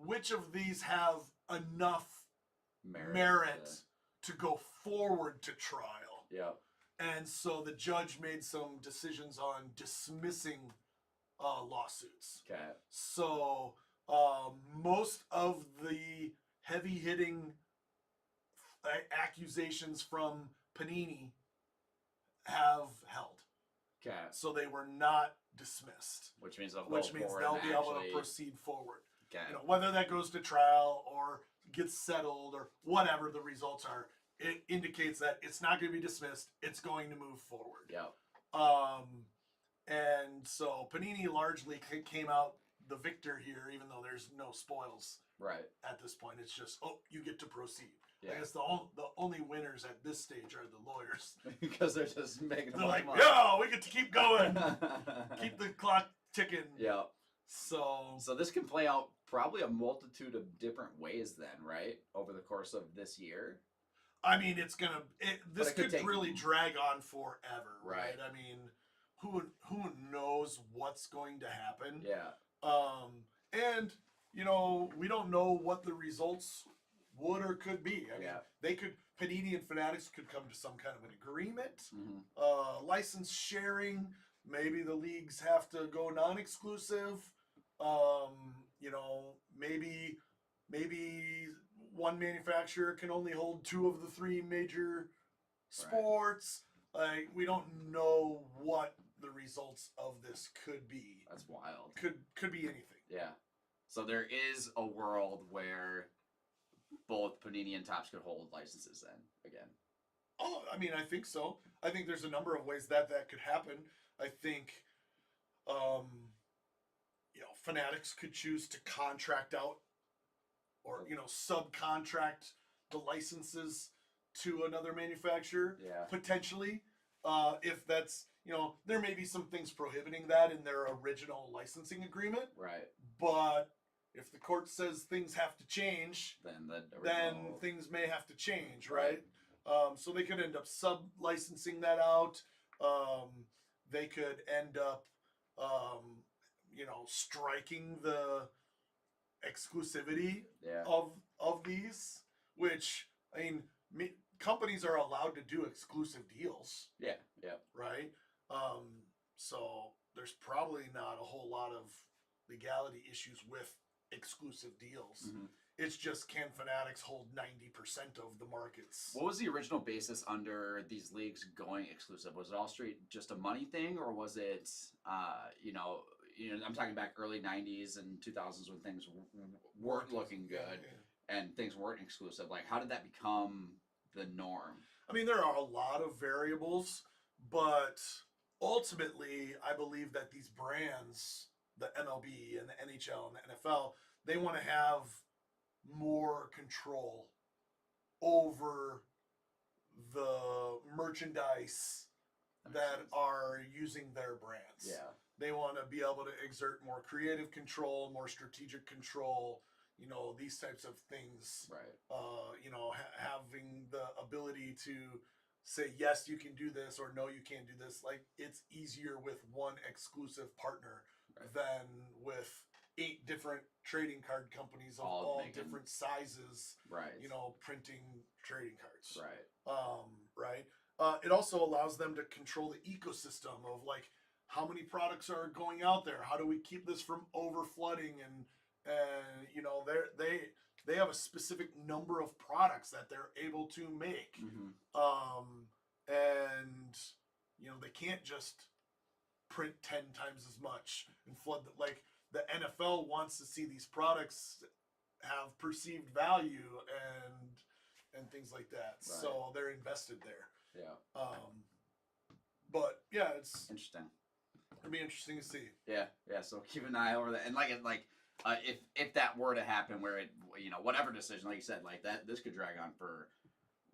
[SPEAKER 3] which of these have enough merit to go forward to trial.
[SPEAKER 2] Yeah.
[SPEAKER 3] And so the judge made some decisions on dismissing lawsuits.
[SPEAKER 2] Okay.
[SPEAKER 3] So most of the heavy-hitting accusations from Panini have held.
[SPEAKER 2] Okay.
[SPEAKER 3] So they were not dismissed.
[SPEAKER 2] Which means they'll
[SPEAKER 3] be able to proceed forward.
[SPEAKER 2] Okay.
[SPEAKER 3] Whether that goes to trial or gets settled or whatever the results are, it indicates that it's not going to be dismissed. It's going to move forward.
[SPEAKER 2] Yeah.
[SPEAKER 3] And so Panini largely came out the victor here, even though there's no spoils.
[SPEAKER 2] Right.
[SPEAKER 3] At this point, it's just, you get to proceed.
[SPEAKER 2] Yeah.
[SPEAKER 3] I guess the only winners at this stage are the lawyers.
[SPEAKER 2] Because they're just making
[SPEAKER 3] They're like, yeah, we get to keep going. Keep the clock ticking.
[SPEAKER 2] Yeah.
[SPEAKER 3] So
[SPEAKER 2] this can play out probably a multitude of different ways then, right? Over the course of this year.
[SPEAKER 3] I mean, this could really drag on forever,
[SPEAKER 2] Right.
[SPEAKER 3] right? I mean, who knows what's going to happen?
[SPEAKER 2] Yeah.
[SPEAKER 3] And we don't know what the results would or could be. I mean, Panini and Fanatics could come to some kind of an agreement, license sharing. Maybe the leagues have to go non-exclusive. Maybe one manufacturer can only hold 2 of the 3 major sports. Like, we don't know what the results of this could be.
[SPEAKER 2] That's wild.
[SPEAKER 3] Could be anything.
[SPEAKER 2] Yeah. So there is a world where both Panini and Topps could hold licenses then again.
[SPEAKER 3] Oh, I mean, I think so. I think there's a number of ways that could happen. I think, Fanatics could choose to contract out or, subcontract the licenses to another manufacturer.
[SPEAKER 2] Yeah.
[SPEAKER 3] Potentially. If that's, there may be some things prohibiting that in their original licensing agreement.
[SPEAKER 2] Right.
[SPEAKER 3] But if the court says things have to change, then things may have to change, right? So they could end up sub-licensing that out. they could end up, striking the exclusivity
[SPEAKER 2] Yeah.
[SPEAKER 3] of these, which I mean, companies are allowed to do exclusive deals,
[SPEAKER 2] Yeah. Yeah.
[SPEAKER 3] right? So there's probably not a whole lot of legality issues with exclusive deals.
[SPEAKER 2] Mm-hmm.
[SPEAKER 3] It's just, can Fanatics hold 90% of the markets?
[SPEAKER 2] What was the original basis under these leagues going exclusive? Was it all straight just a money thing, or was it, I'm talking back early '90s and 2000s when things weren't looking good and things weren't exclusive? Like, how did that become the norm?
[SPEAKER 3] I mean, there are a lot of variables, but ultimately, I believe that these brands, the MLB and the NHL and the NFL, they want to have more control over the merchandise that are using their brands.
[SPEAKER 2] Yeah.
[SPEAKER 3] They want to be able to exert more creative control, more strategic control, these types of things.
[SPEAKER 2] Right.
[SPEAKER 3] Having the ability to say, yes, you can do this, or no, you can't do this. Like, it's easier with one exclusive partner than with 8 different trading card companies of all different sizes,
[SPEAKER 2] right?
[SPEAKER 3] Printing trading cards,
[SPEAKER 2] right?
[SPEAKER 3] It also allows them to control the ecosystem of, like, how many products are going out there. How do we keep this from over flooding? And they have a specific number of products that they're able to make, and they can't just print 10 times as much and flood the NFL wants to see these products have perceived value and things like that. Right. So they're invested there.
[SPEAKER 2] Yeah.
[SPEAKER 3] But yeah, it's
[SPEAKER 2] interesting.
[SPEAKER 3] It'll be interesting to see.
[SPEAKER 2] Yeah. So keep an eye over that, and if that were to happen, where it, whatever decision, like you said, like that, this could drag on for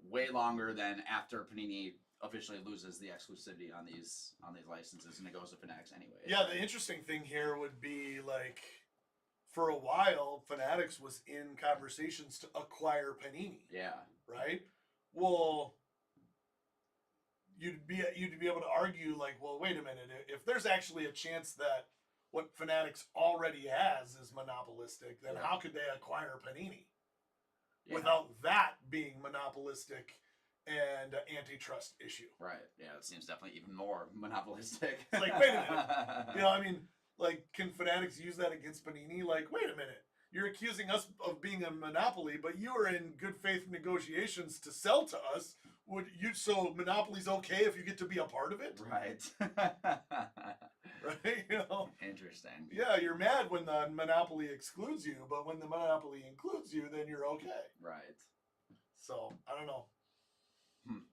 [SPEAKER 2] way longer than after Panini officially loses the exclusivity on these licenses, and it goes to Fanatics anyway.
[SPEAKER 3] Yeah, the interesting thing here would be, like, for a while, Fanatics was in conversations to acquire Panini.
[SPEAKER 2] Yeah.
[SPEAKER 3] Right? Well, you'd be able to argue, like, well, wait a minute, if there's actually a chance that what Fanatics already has is monopolistic, then how could they acquire Panini without that being monopolistic and antitrust issue?
[SPEAKER 2] Right. Yeah, it seems definitely even more monopolistic.
[SPEAKER 3] It's like, wait a minute. Can Fanatics use that against Panini? Like, wait a minute. You're accusing us of being a monopoly, but you are in good faith negotiations to sell to us. So monopoly's okay if you get to be a part of it?
[SPEAKER 2] Right.
[SPEAKER 3] Right?
[SPEAKER 2] Interesting.
[SPEAKER 3] Yeah, you're mad when the monopoly excludes you, but when the monopoly includes you, then you're okay.
[SPEAKER 2] Right.
[SPEAKER 3] So, I don't know.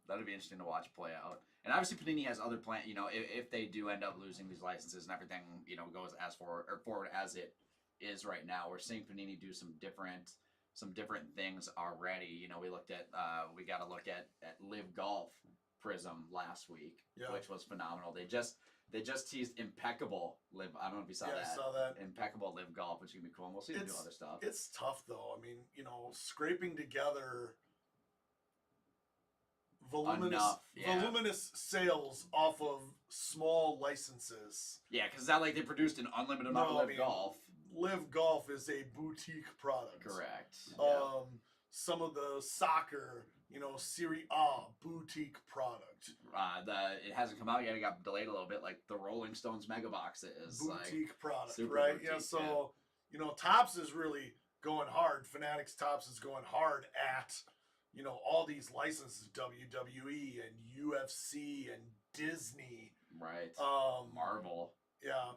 [SPEAKER 2] That'll be interesting to watch play out. And obviously Panini has other plans, if they do end up losing these licenses and everything, goes as forward as it is right now. We're seeing Panini do some different things already. We got to look at Live Golf Prism last week, which was phenomenal. They just teased impeccable Live. I don't know if you saw that.
[SPEAKER 3] I saw that.
[SPEAKER 2] Impeccable Live Golf, which is gonna be cool. And we'll see them do other stuff.
[SPEAKER 3] It's tough though. I mean, scraping together voluminous sales off of small licenses.
[SPEAKER 2] Yeah, because it's not like they produced an unlimited amount of Live Golf.
[SPEAKER 3] Live Golf is a boutique product.
[SPEAKER 2] Correct.
[SPEAKER 3] Some of the soccer, Serie A, boutique product.
[SPEAKER 2] It hasn't come out yet. It got delayed a little bit, like the Rolling Stones Mega Box is.
[SPEAKER 3] Boutique product, right?
[SPEAKER 2] Boutique,
[SPEAKER 3] yeah, so, Topps is really going hard. Fanatics Topps is going hard at, all these licenses, WWE and UFC and Disney.
[SPEAKER 2] Right. Marvel.
[SPEAKER 3] Yeah.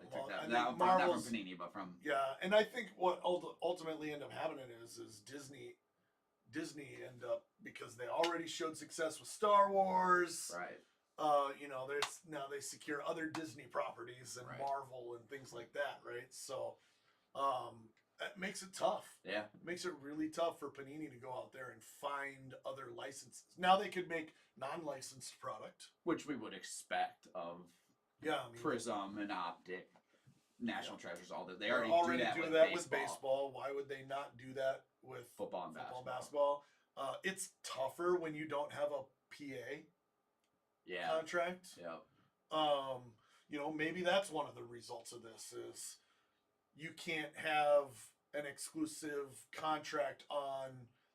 [SPEAKER 2] Not from Panini, but from...
[SPEAKER 3] Yeah, and I think what ultimately ended up happening is Disney end up, because they already showed success with Star Wars.
[SPEAKER 2] Right.
[SPEAKER 3] Now they secure other Disney properties and Marvel and things like that, right? So, that makes it tough.
[SPEAKER 2] Yeah.
[SPEAKER 3] It makes it really tough for Panini to go out there and find other licenses. Now they could make non-licensed product,
[SPEAKER 2] which we would expect of Prism and Optic, National Treasures, all that. They already do that with baseball.
[SPEAKER 3] Why would they not do that with
[SPEAKER 2] football and
[SPEAKER 3] basketball? It's tougher when you don't have a PA contract.
[SPEAKER 2] Yeah.
[SPEAKER 3] maybe that's one of the results of this is you can't have an exclusive contract on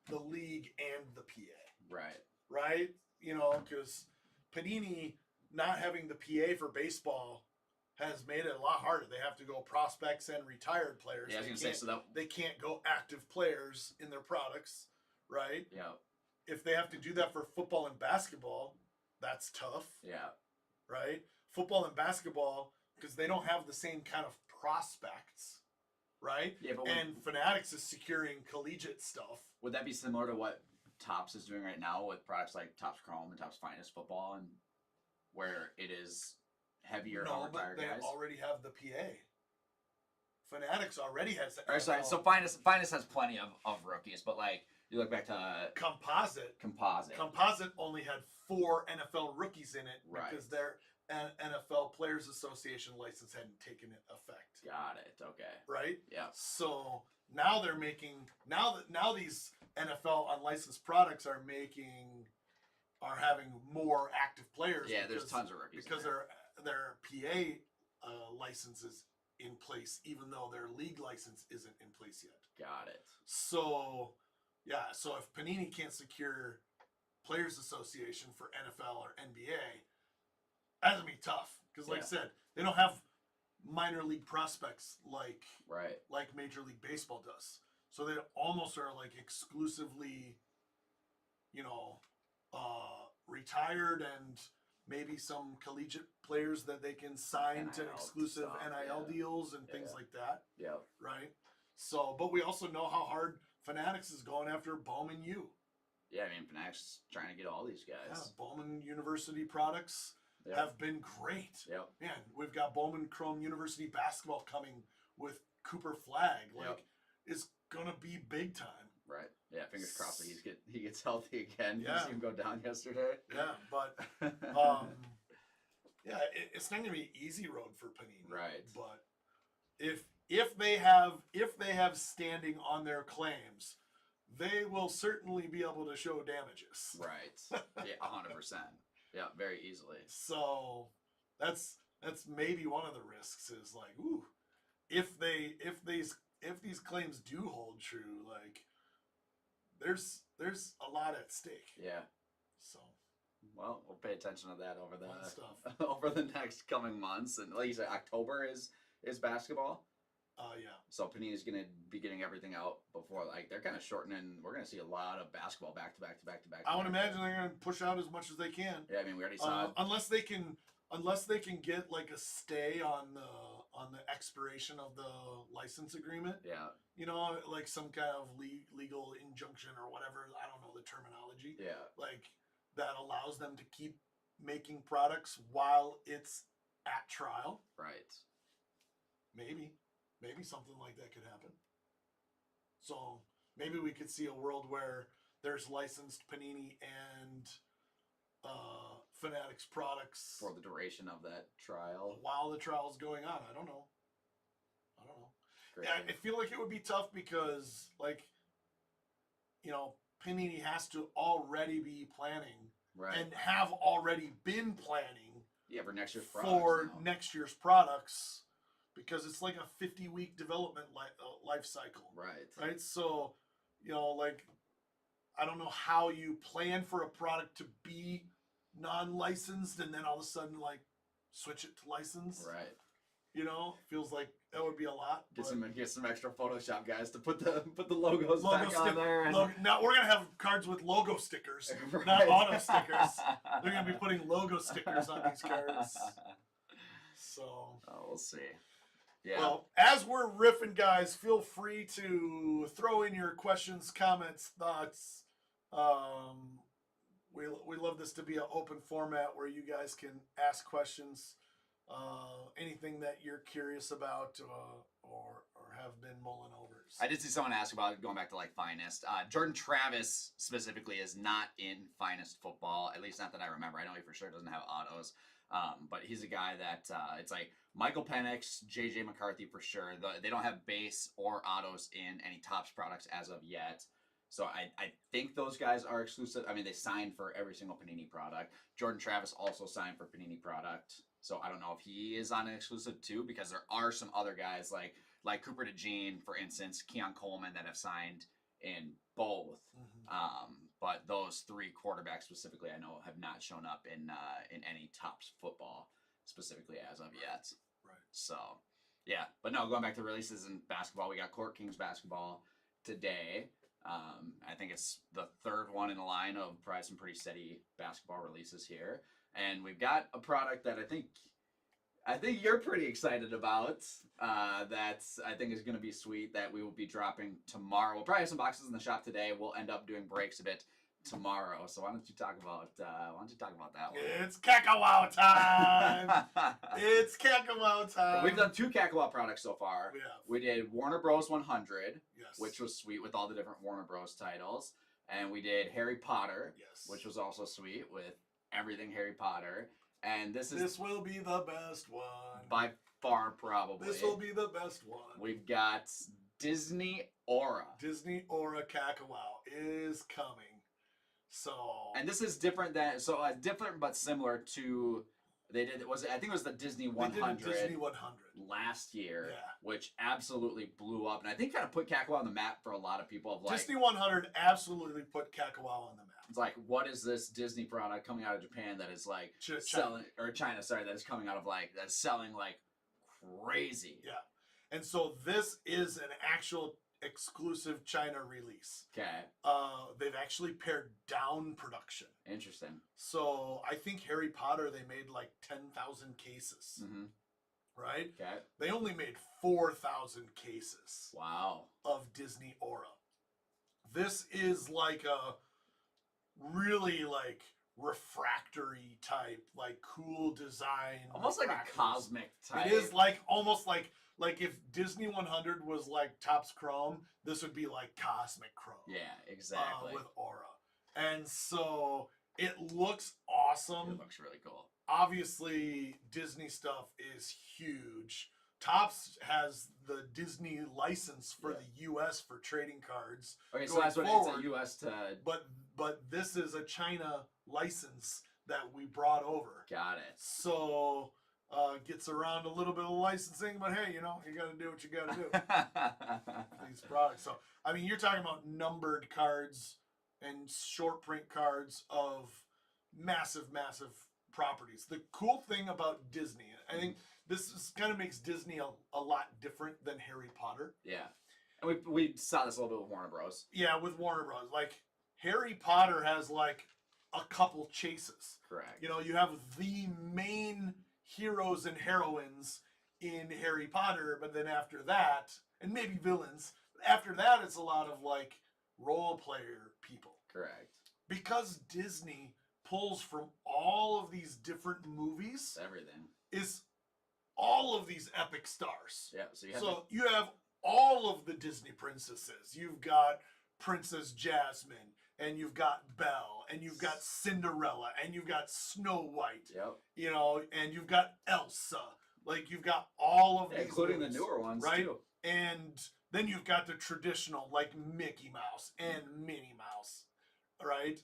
[SPEAKER 3] the league and the PA. Right? Because Panini not having the PA for baseball has made it a lot harder. They have to go prospects and retired players.
[SPEAKER 2] Yeah, I was going to say, so that...
[SPEAKER 3] They can't go active players in their products, right?
[SPEAKER 2] Yeah.
[SPEAKER 3] If they have to do that for football and basketball, that's tough.
[SPEAKER 2] Yeah.
[SPEAKER 3] Right? Football and basketball, because they don't have the same kind of prospects, right?
[SPEAKER 2] Yeah, but
[SPEAKER 3] and Fanatics is securing collegiate stuff.
[SPEAKER 2] Would that be similar to what Topps is doing right now with products like Topps Chrome and Topps Finest Football, and where it is heavier on retired
[SPEAKER 3] but they
[SPEAKER 2] guys?
[SPEAKER 3] already have the PA. Fanatics already has that.
[SPEAKER 2] Or, sorry, so Finest has plenty of rookies, but like you look back to
[SPEAKER 3] Composite. Composite only had 4 NFL rookies in it because their NFL Players Association license hadn't taken effect.
[SPEAKER 2] Got it. Okay.
[SPEAKER 3] Right?
[SPEAKER 2] Yeah.
[SPEAKER 3] So now they're making now these NFL unlicensed products are having more active players.
[SPEAKER 2] Yeah, there's tons of rookies
[SPEAKER 3] because their PA license is in place, even though their league license isn't in place yet.
[SPEAKER 2] Got it.
[SPEAKER 3] So yeah, so if Panini can't secure Players Association for NFL or NBA, that's gonna be tough. Because like I said, they don't have minor league prospects like Major League Baseball does. So they almost are like exclusively, retired and maybe some collegiate players that they can sign to exclusive NIL deals and things like that.
[SPEAKER 2] Yeah.
[SPEAKER 3] Right? So, but we also know how hard Fanatics is going after Bowman U.
[SPEAKER 2] Yeah, I mean, Fanatics is trying to get all these guys.
[SPEAKER 3] Yeah, Bowman University products have been great.
[SPEAKER 2] Yep.
[SPEAKER 3] Man, we've got Bowman Chrome University basketball coming with Cooper Flag. It's gonna be big time.
[SPEAKER 2] Right. Yeah. Fingers crossed that he gets healthy again.
[SPEAKER 3] Yeah.
[SPEAKER 2] You see him go down yesterday.
[SPEAKER 3] Yeah, but it's not gonna be an easy road for Panini.
[SPEAKER 2] Right.
[SPEAKER 3] But if they have standing on their claims, they will certainly be able to show damages.
[SPEAKER 2] Right. Yeah. 100%. Yeah. Very easily.
[SPEAKER 3] So that's maybe one of the risks is like, ooh, if these claims do hold true, like there's a lot at stake.
[SPEAKER 2] Yeah.
[SPEAKER 3] So
[SPEAKER 2] well, we'll pay attention to that over
[SPEAKER 3] stuff.
[SPEAKER 2] over the next coming months, and like you said, October is basketball.
[SPEAKER 3] Yeah.
[SPEAKER 2] So Panini's gonna be getting everything out before, like they're kind of shortening. We're gonna see a lot of basketball back to back.
[SPEAKER 3] I would imagine they're gonna push out as much as they can.
[SPEAKER 2] Yeah, I mean we already saw
[SPEAKER 3] unless they can get like a stay on the expiration of the license agreement.
[SPEAKER 2] Yeah.
[SPEAKER 3] Like some kind of legal injunction or whatever. I don't know the terminology.
[SPEAKER 2] Yeah.
[SPEAKER 3] Like that allows them to keep making products while it's at trial.
[SPEAKER 2] Right.
[SPEAKER 3] Maybe something like that could happen. So maybe we could see a world where there's licensed Panini and Fanatics products
[SPEAKER 2] for the duration of that trial
[SPEAKER 3] while the trial's going on. I don't know.
[SPEAKER 2] Great.
[SPEAKER 3] I feel like it would be tough because, like, Panini has to already be planning and have already been planning.
[SPEAKER 2] Yeah, for next year's
[SPEAKER 3] next year's products, because it's like a 50-week development life cycle. Right. So, like, I don't know how you plan for a product to be non-licensed and then all of a sudden like switch it to licensed.
[SPEAKER 2] Right.
[SPEAKER 3] Feels like that would be a lot.
[SPEAKER 2] Get some extra Photoshop guys to put the logos back on there.
[SPEAKER 3] Now we're gonna have cards with logo stickers, not auto stickers. They're gonna be putting logo stickers on these cards. So
[SPEAKER 2] we'll see. Yeah.
[SPEAKER 3] Well, as we're riffing, guys, feel free to throw in your questions, comments, thoughts. We love this to be an open format where you guys can ask questions. Anything that you're curious about or have been mulling over.
[SPEAKER 2] I did see someone ask about going back to like Finest. Jordan Travis specifically is not in Finest football, at least not that I remember. I know he for sure doesn't have autos, but he's a guy that it's like Michael Penix, JJ McCarthy for sure. They don't have base or autos in any Topps products as of yet. So I think those guys are exclusive. I mean, they signed for every single Panini product. Jordan Travis also signed for Panini product. So I don't know if he is on an exclusive too, because there are some other guys like Cooper DeJean, for instance, Keon Coleman that have signed in both. But those 3 quarterbacks specifically, I know, have not shown up in any Topps football specifically as of yet.
[SPEAKER 3] Right.
[SPEAKER 2] So, yeah. But no, going back to releases in basketball, we got Court Kings basketball today. I think it's the 3rd one in a line of probably some pretty steady basketball releases here. And we've got a product that I think you're pretty excited about. That I think is going to be sweet. That we will be dropping tomorrow. We'll probably have some boxes in the shop today. We'll end up doing breaks a bit tomorrow. So why don't you talk about that one?
[SPEAKER 3] It's Cacao time. It's Cacao time.
[SPEAKER 2] We've done 2 Cacao products so far.
[SPEAKER 3] We have.
[SPEAKER 2] We did Warner Bros. 100,
[SPEAKER 3] Yes.
[SPEAKER 2] which was sweet with all the different Warner Bros. Titles, and we did Harry Potter,
[SPEAKER 3] Yes.
[SPEAKER 2] which was also sweet with everything Harry Potter. And this
[SPEAKER 3] will be the best one.
[SPEAKER 2] by far probably.
[SPEAKER 3] This will be the best one.
[SPEAKER 2] We've got Disney Aura.
[SPEAKER 3] Disney Aura Cacao is coming. So.
[SPEAKER 2] And this is different different but similar to I think it was the Disney 100.
[SPEAKER 3] They did a Disney 100
[SPEAKER 2] last year,
[SPEAKER 3] Yeah.
[SPEAKER 2] which absolutely blew up, and I think kind of put Cacao on the map for a lot of people. Of like,
[SPEAKER 3] Disney 100 absolutely put Cacao on the map.
[SPEAKER 2] it's like, what is this Disney product coming out of Japan that is like
[SPEAKER 3] China.
[SPEAKER 2] selling, or China? Sorry, that is coming out of that's selling like crazy.
[SPEAKER 3] Yeah. And so this is an actual exclusive China release.
[SPEAKER 2] Okay,
[SPEAKER 3] They've actually pared down production.
[SPEAKER 2] interesting.
[SPEAKER 3] So I think Harry Potter, they made like 10,000 cases,
[SPEAKER 2] Mm-hmm.
[SPEAKER 3] right?
[SPEAKER 2] Okay,
[SPEAKER 3] They only made 4,000 cases
[SPEAKER 2] wow.
[SPEAKER 3] of Disney Aura. This is like a really like refractory type, like cool design.
[SPEAKER 2] Almost like a
[SPEAKER 3] refractors.
[SPEAKER 2] cosmic type.
[SPEAKER 3] It is like almost like if Disney 100 was like Topps Chrome, this would be like Cosmic Chrome.
[SPEAKER 2] Yeah, exactly.
[SPEAKER 3] With Aura. And so it looks awesome.
[SPEAKER 2] It looks really cool.
[SPEAKER 3] Obviously, Disney stuff is huge. Topps has the Disney license for the U.S. for trading cards.
[SPEAKER 2] Okay, so
[SPEAKER 3] going
[SPEAKER 2] that's what
[SPEAKER 3] forward,
[SPEAKER 2] it's a U.S. to.
[SPEAKER 3] But this is a China license that we brought over.
[SPEAKER 2] Got it.
[SPEAKER 3] So gets around a little bit of licensing, but hey, you got to do what you got to do. These products. So I mean, you're talking about numbered cards and short print cards of massive properties. The cool thing about Disney, I think this kind of makes Disney a lot different than Harry Potter.
[SPEAKER 2] Yeah, and we saw this a little bit with Warner Bros.
[SPEAKER 3] Yeah, with Warner Bros. Like Harry Potter has like a couple chases.
[SPEAKER 2] Correct.
[SPEAKER 3] You have the main heroes and heroines in Harry Potter, but then after that, and maybe villains, after that it's a lot of like role player people.
[SPEAKER 2] Correct.
[SPEAKER 3] Because Disney pulls from all of these different movies,
[SPEAKER 2] Everything.
[SPEAKER 3] is all of these epic stars.
[SPEAKER 2] Yeah. So
[SPEAKER 3] You have all of the Disney princesses. You've got Princess Jasmine, and you've got Belle, and you've got Cinderella, and you've got Snow White.
[SPEAKER 2] Yep.
[SPEAKER 3] And you've got Elsa. Like you've got all of these,
[SPEAKER 2] including
[SPEAKER 3] movies,
[SPEAKER 2] the newer ones
[SPEAKER 3] right?
[SPEAKER 2] too.
[SPEAKER 3] And then you've got the traditional like Mickey Mouse and Minnie Mouse, right?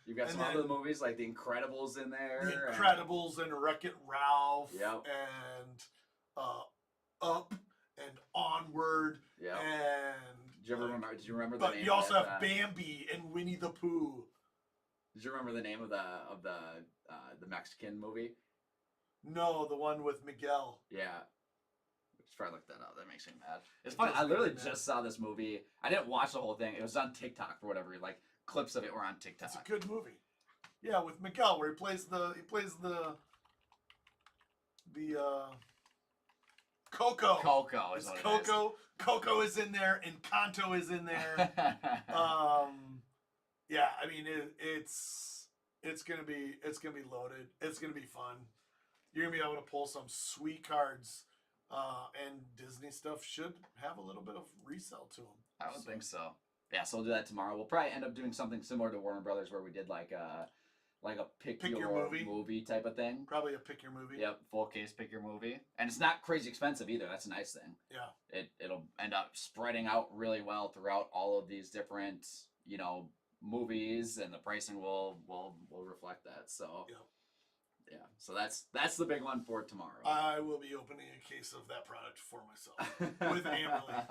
[SPEAKER 2] You've got some other movies like The Incredibles in there.
[SPEAKER 3] The Incredibles and Wreck-It Ralph.
[SPEAKER 2] Yep.
[SPEAKER 3] And Up and Onward.
[SPEAKER 2] Yep.
[SPEAKER 3] And
[SPEAKER 2] Did you remember the
[SPEAKER 3] but
[SPEAKER 2] name?
[SPEAKER 3] you also
[SPEAKER 2] of
[SPEAKER 3] have Bambi and Winnie the Pooh.
[SPEAKER 2] Did you remember the name of the Mexican movie?
[SPEAKER 3] No, the one with Miguel.
[SPEAKER 2] Yeah. Just try to look that up. That makes me mad. It's funny. I literally just saw this movie. I didn't watch the whole thing. It was on TikTok for whatever. Like clips of it were on TikTok.
[SPEAKER 3] It's a good movie. Yeah, with Miguel, where he plays the Coco.
[SPEAKER 2] Coco is
[SPEAKER 3] It's
[SPEAKER 2] what
[SPEAKER 3] Coco. Coco is in there, and Kanto is in there. Yeah, I mean it's gonna be loaded. It's gonna be fun. You're gonna be able to pull some sweet cards, and Disney stuff should have a little bit of resale to them.
[SPEAKER 2] I would think so. Yeah, so we'll do that tomorrow. We'll probably end up doing something similar to Warner Brothers, where we did like a pick your movie type of thing.
[SPEAKER 3] Probably a pick your movie.
[SPEAKER 2] Yep, full case pick your movie, and it's not crazy expensive either. That's a nice thing.
[SPEAKER 3] Yeah.
[SPEAKER 2] It'll end up spreading out really well throughout all of these different movies, and the pricing will reflect that. So
[SPEAKER 3] Yep.
[SPEAKER 2] Yeah. So that's the big one for tomorrow.
[SPEAKER 3] I will be opening a case of that product for myself with Amberly.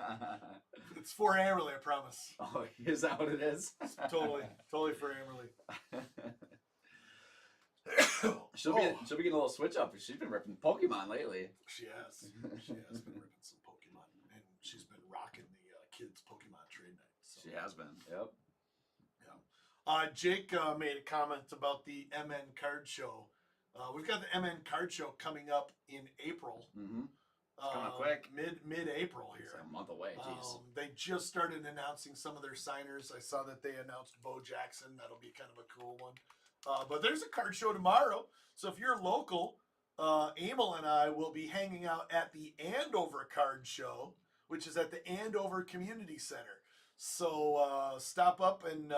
[SPEAKER 3] It's for Amberly, I promise.
[SPEAKER 2] Oh, is that what it is?
[SPEAKER 3] Totally for Amberly.
[SPEAKER 2] She'll be getting a little switch up. She's been ripping Pokemon lately.
[SPEAKER 3] She has been ripping some Pokemon, and she's been rocking the kids Pokemon trade night. So.
[SPEAKER 2] She has been. Yep.
[SPEAKER 3] Yeah. Jake made a comment about the MN Card Show. We've got the MN Card Show coming up in April.
[SPEAKER 2] Mm-hmm. It's coming up quick.
[SPEAKER 3] Mid-April here.
[SPEAKER 2] It's a month away. Jeez.
[SPEAKER 3] They just started announcing some of their signers. I saw that they announced Bo Jackson. That'll be kind of a cool one. But there's a card show tomorrow. So if you're local, Emil and I will be hanging out at the Andover Card Show, which is at the Andover Community Center. So stop up and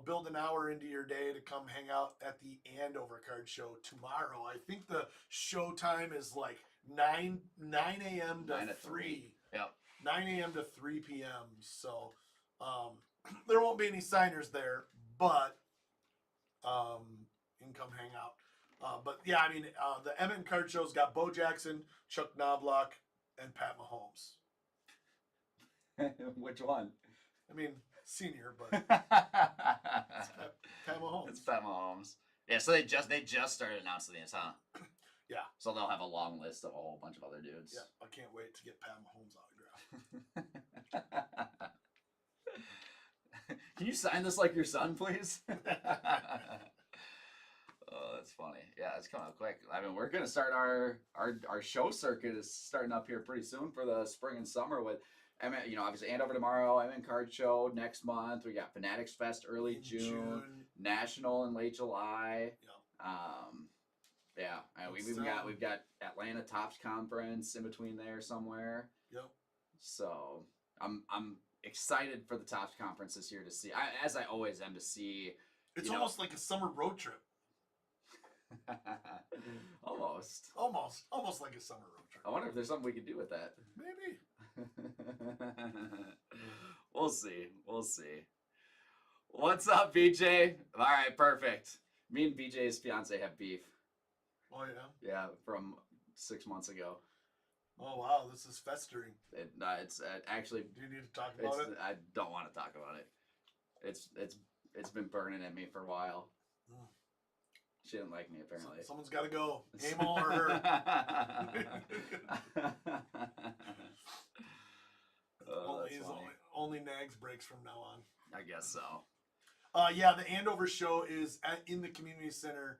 [SPEAKER 3] build an hour into your day to come hang out at the Andover Card Show tomorrow. I think the show time is like 9 a.m. to 3.
[SPEAKER 2] Yep.
[SPEAKER 3] 9 a.m. to 3 p.m. So there won't be any signers there, but you can come hang out. But yeah, I mean, the MN Card Show's got Bo Jackson, Chuck Knobloch, and Pat Mahomes.
[SPEAKER 2] Which one?
[SPEAKER 3] I mean, senior, but it's Pat Mahomes.
[SPEAKER 2] It's Pat Mahomes. Yeah, so they just started announcing this, huh?
[SPEAKER 3] Yeah.
[SPEAKER 2] So they'll have a long list of a whole bunch of other dudes.
[SPEAKER 3] Yeah, I can't wait to get Pat Mahomes' autograph.
[SPEAKER 2] Can you sign this like your son, please? Oh, that's funny. Yeah, it's coming up quick. I mean, we're gonna start our show circuit is starting up here pretty soon for the spring and summer with obviously Andover tomorrow, MN Card Show next month. We got Fanatics Fest early June, National in late July.
[SPEAKER 3] Yep.
[SPEAKER 2] And we've got Atlanta Tops Conference in between there somewhere.
[SPEAKER 3] Yep.
[SPEAKER 2] So I'm excited for the Tops Conference this year to see, as I always am, to see.
[SPEAKER 3] It's almost like a summer road trip.
[SPEAKER 2] Almost
[SPEAKER 3] like a summer road trip.
[SPEAKER 2] I wonder if there's something we could do with that.
[SPEAKER 3] Maybe.
[SPEAKER 2] We'll see. What's up, BJ? All right, perfect. Me and BJ's fiance have beef.
[SPEAKER 3] Oh yeah.
[SPEAKER 2] Yeah, from 6 months ago.
[SPEAKER 3] Oh wow, this is festering.
[SPEAKER 2] It's actually.
[SPEAKER 3] Do you need to talk about it?
[SPEAKER 2] I don't want to talk about it. It's been burning at me for a while. She didn't like me, apparently.
[SPEAKER 3] Someone's got to go. Emil or her. Only Nags breaks from now on.
[SPEAKER 2] I guess so.
[SPEAKER 3] Yeah, the Andover show is in the community center,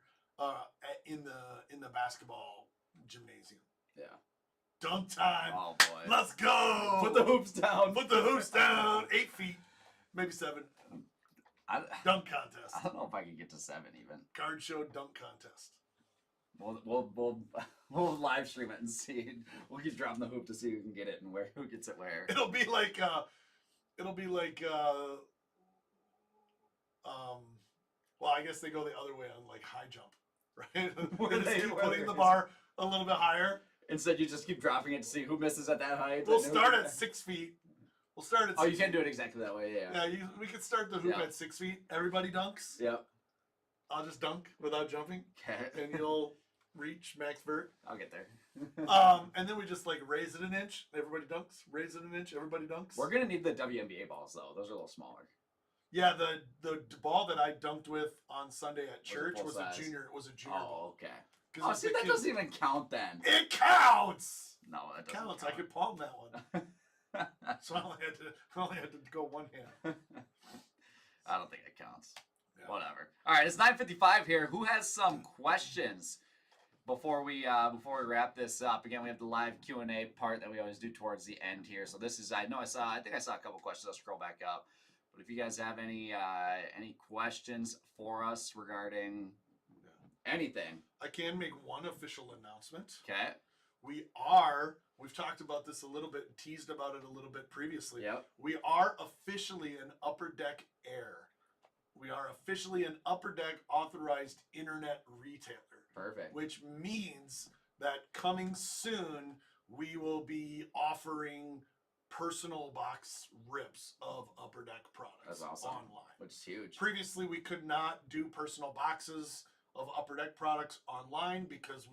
[SPEAKER 3] in the basketball gymnasium.
[SPEAKER 2] Yeah.
[SPEAKER 3] Dunk time.
[SPEAKER 2] Oh boy.
[SPEAKER 3] Let's go.
[SPEAKER 2] Put the hoops down. 8
[SPEAKER 3] feet, maybe 7.
[SPEAKER 2] Dunk
[SPEAKER 3] contest.
[SPEAKER 2] I don't know if I can get to 7 even.
[SPEAKER 3] Card show dunk contest.
[SPEAKER 2] We'll live stream it and see. We'll keep dropping the hoop to see who can get it and who gets it where.
[SPEAKER 3] It'll be like well, I guess they go the other way on like high jump, right? They just keep putting the bar a little bit higher.
[SPEAKER 2] Instead, you just keep dropping it to see who misses at that height.
[SPEAKER 3] We'll start at 6 feet. We'll start at 6
[SPEAKER 2] feet. You can do it exactly that way, yeah.
[SPEAKER 3] Yeah, we could start the hoop at 6 feet. Everybody dunks.
[SPEAKER 2] Yep.
[SPEAKER 3] I'll just dunk without jumping.
[SPEAKER 2] Okay.
[SPEAKER 3] And you'll reach max vert.
[SPEAKER 2] I'll get there.
[SPEAKER 3] And then we just like raise it an inch. Everybody dunks. Raise it an inch. Everybody dunks.
[SPEAKER 2] We're gonna need the WNBA balls though. Those are a little smaller.
[SPEAKER 3] Yeah, the ball that I dunked with on Sunday at church was a junior ball.
[SPEAKER 2] Okay. Oh, see, that doesn't even count then.
[SPEAKER 3] It counts.
[SPEAKER 2] No, it doesn't
[SPEAKER 3] counts.
[SPEAKER 2] Count.
[SPEAKER 3] I could palm that one. So I only had to go one hand.
[SPEAKER 2] I don't think it counts. Yeah. Whatever. All right, it's 9:55 here. Who has some questions before we wrap this up? Again, we have the live Q&A part that we always do towards the end here. So this is I think I saw a couple questions. I'll scroll back up. But if you guys have any questions for us regarding anything,
[SPEAKER 3] I can make one official announcement.
[SPEAKER 2] Okay.
[SPEAKER 3] We've talked about this a little bit, teased about it a little bit previously.
[SPEAKER 2] Yep.
[SPEAKER 3] We are officially an Upper Deck Air. We are officially an Upper Deck authorized internet retailer.
[SPEAKER 2] Perfect.
[SPEAKER 3] Which means that coming soon, we will be offering personal box rips of Upper Deck products.
[SPEAKER 2] That's awesome.
[SPEAKER 3] Online.
[SPEAKER 2] Which is huge.
[SPEAKER 3] Previously, we could not do personal boxes of Upper Deck products online because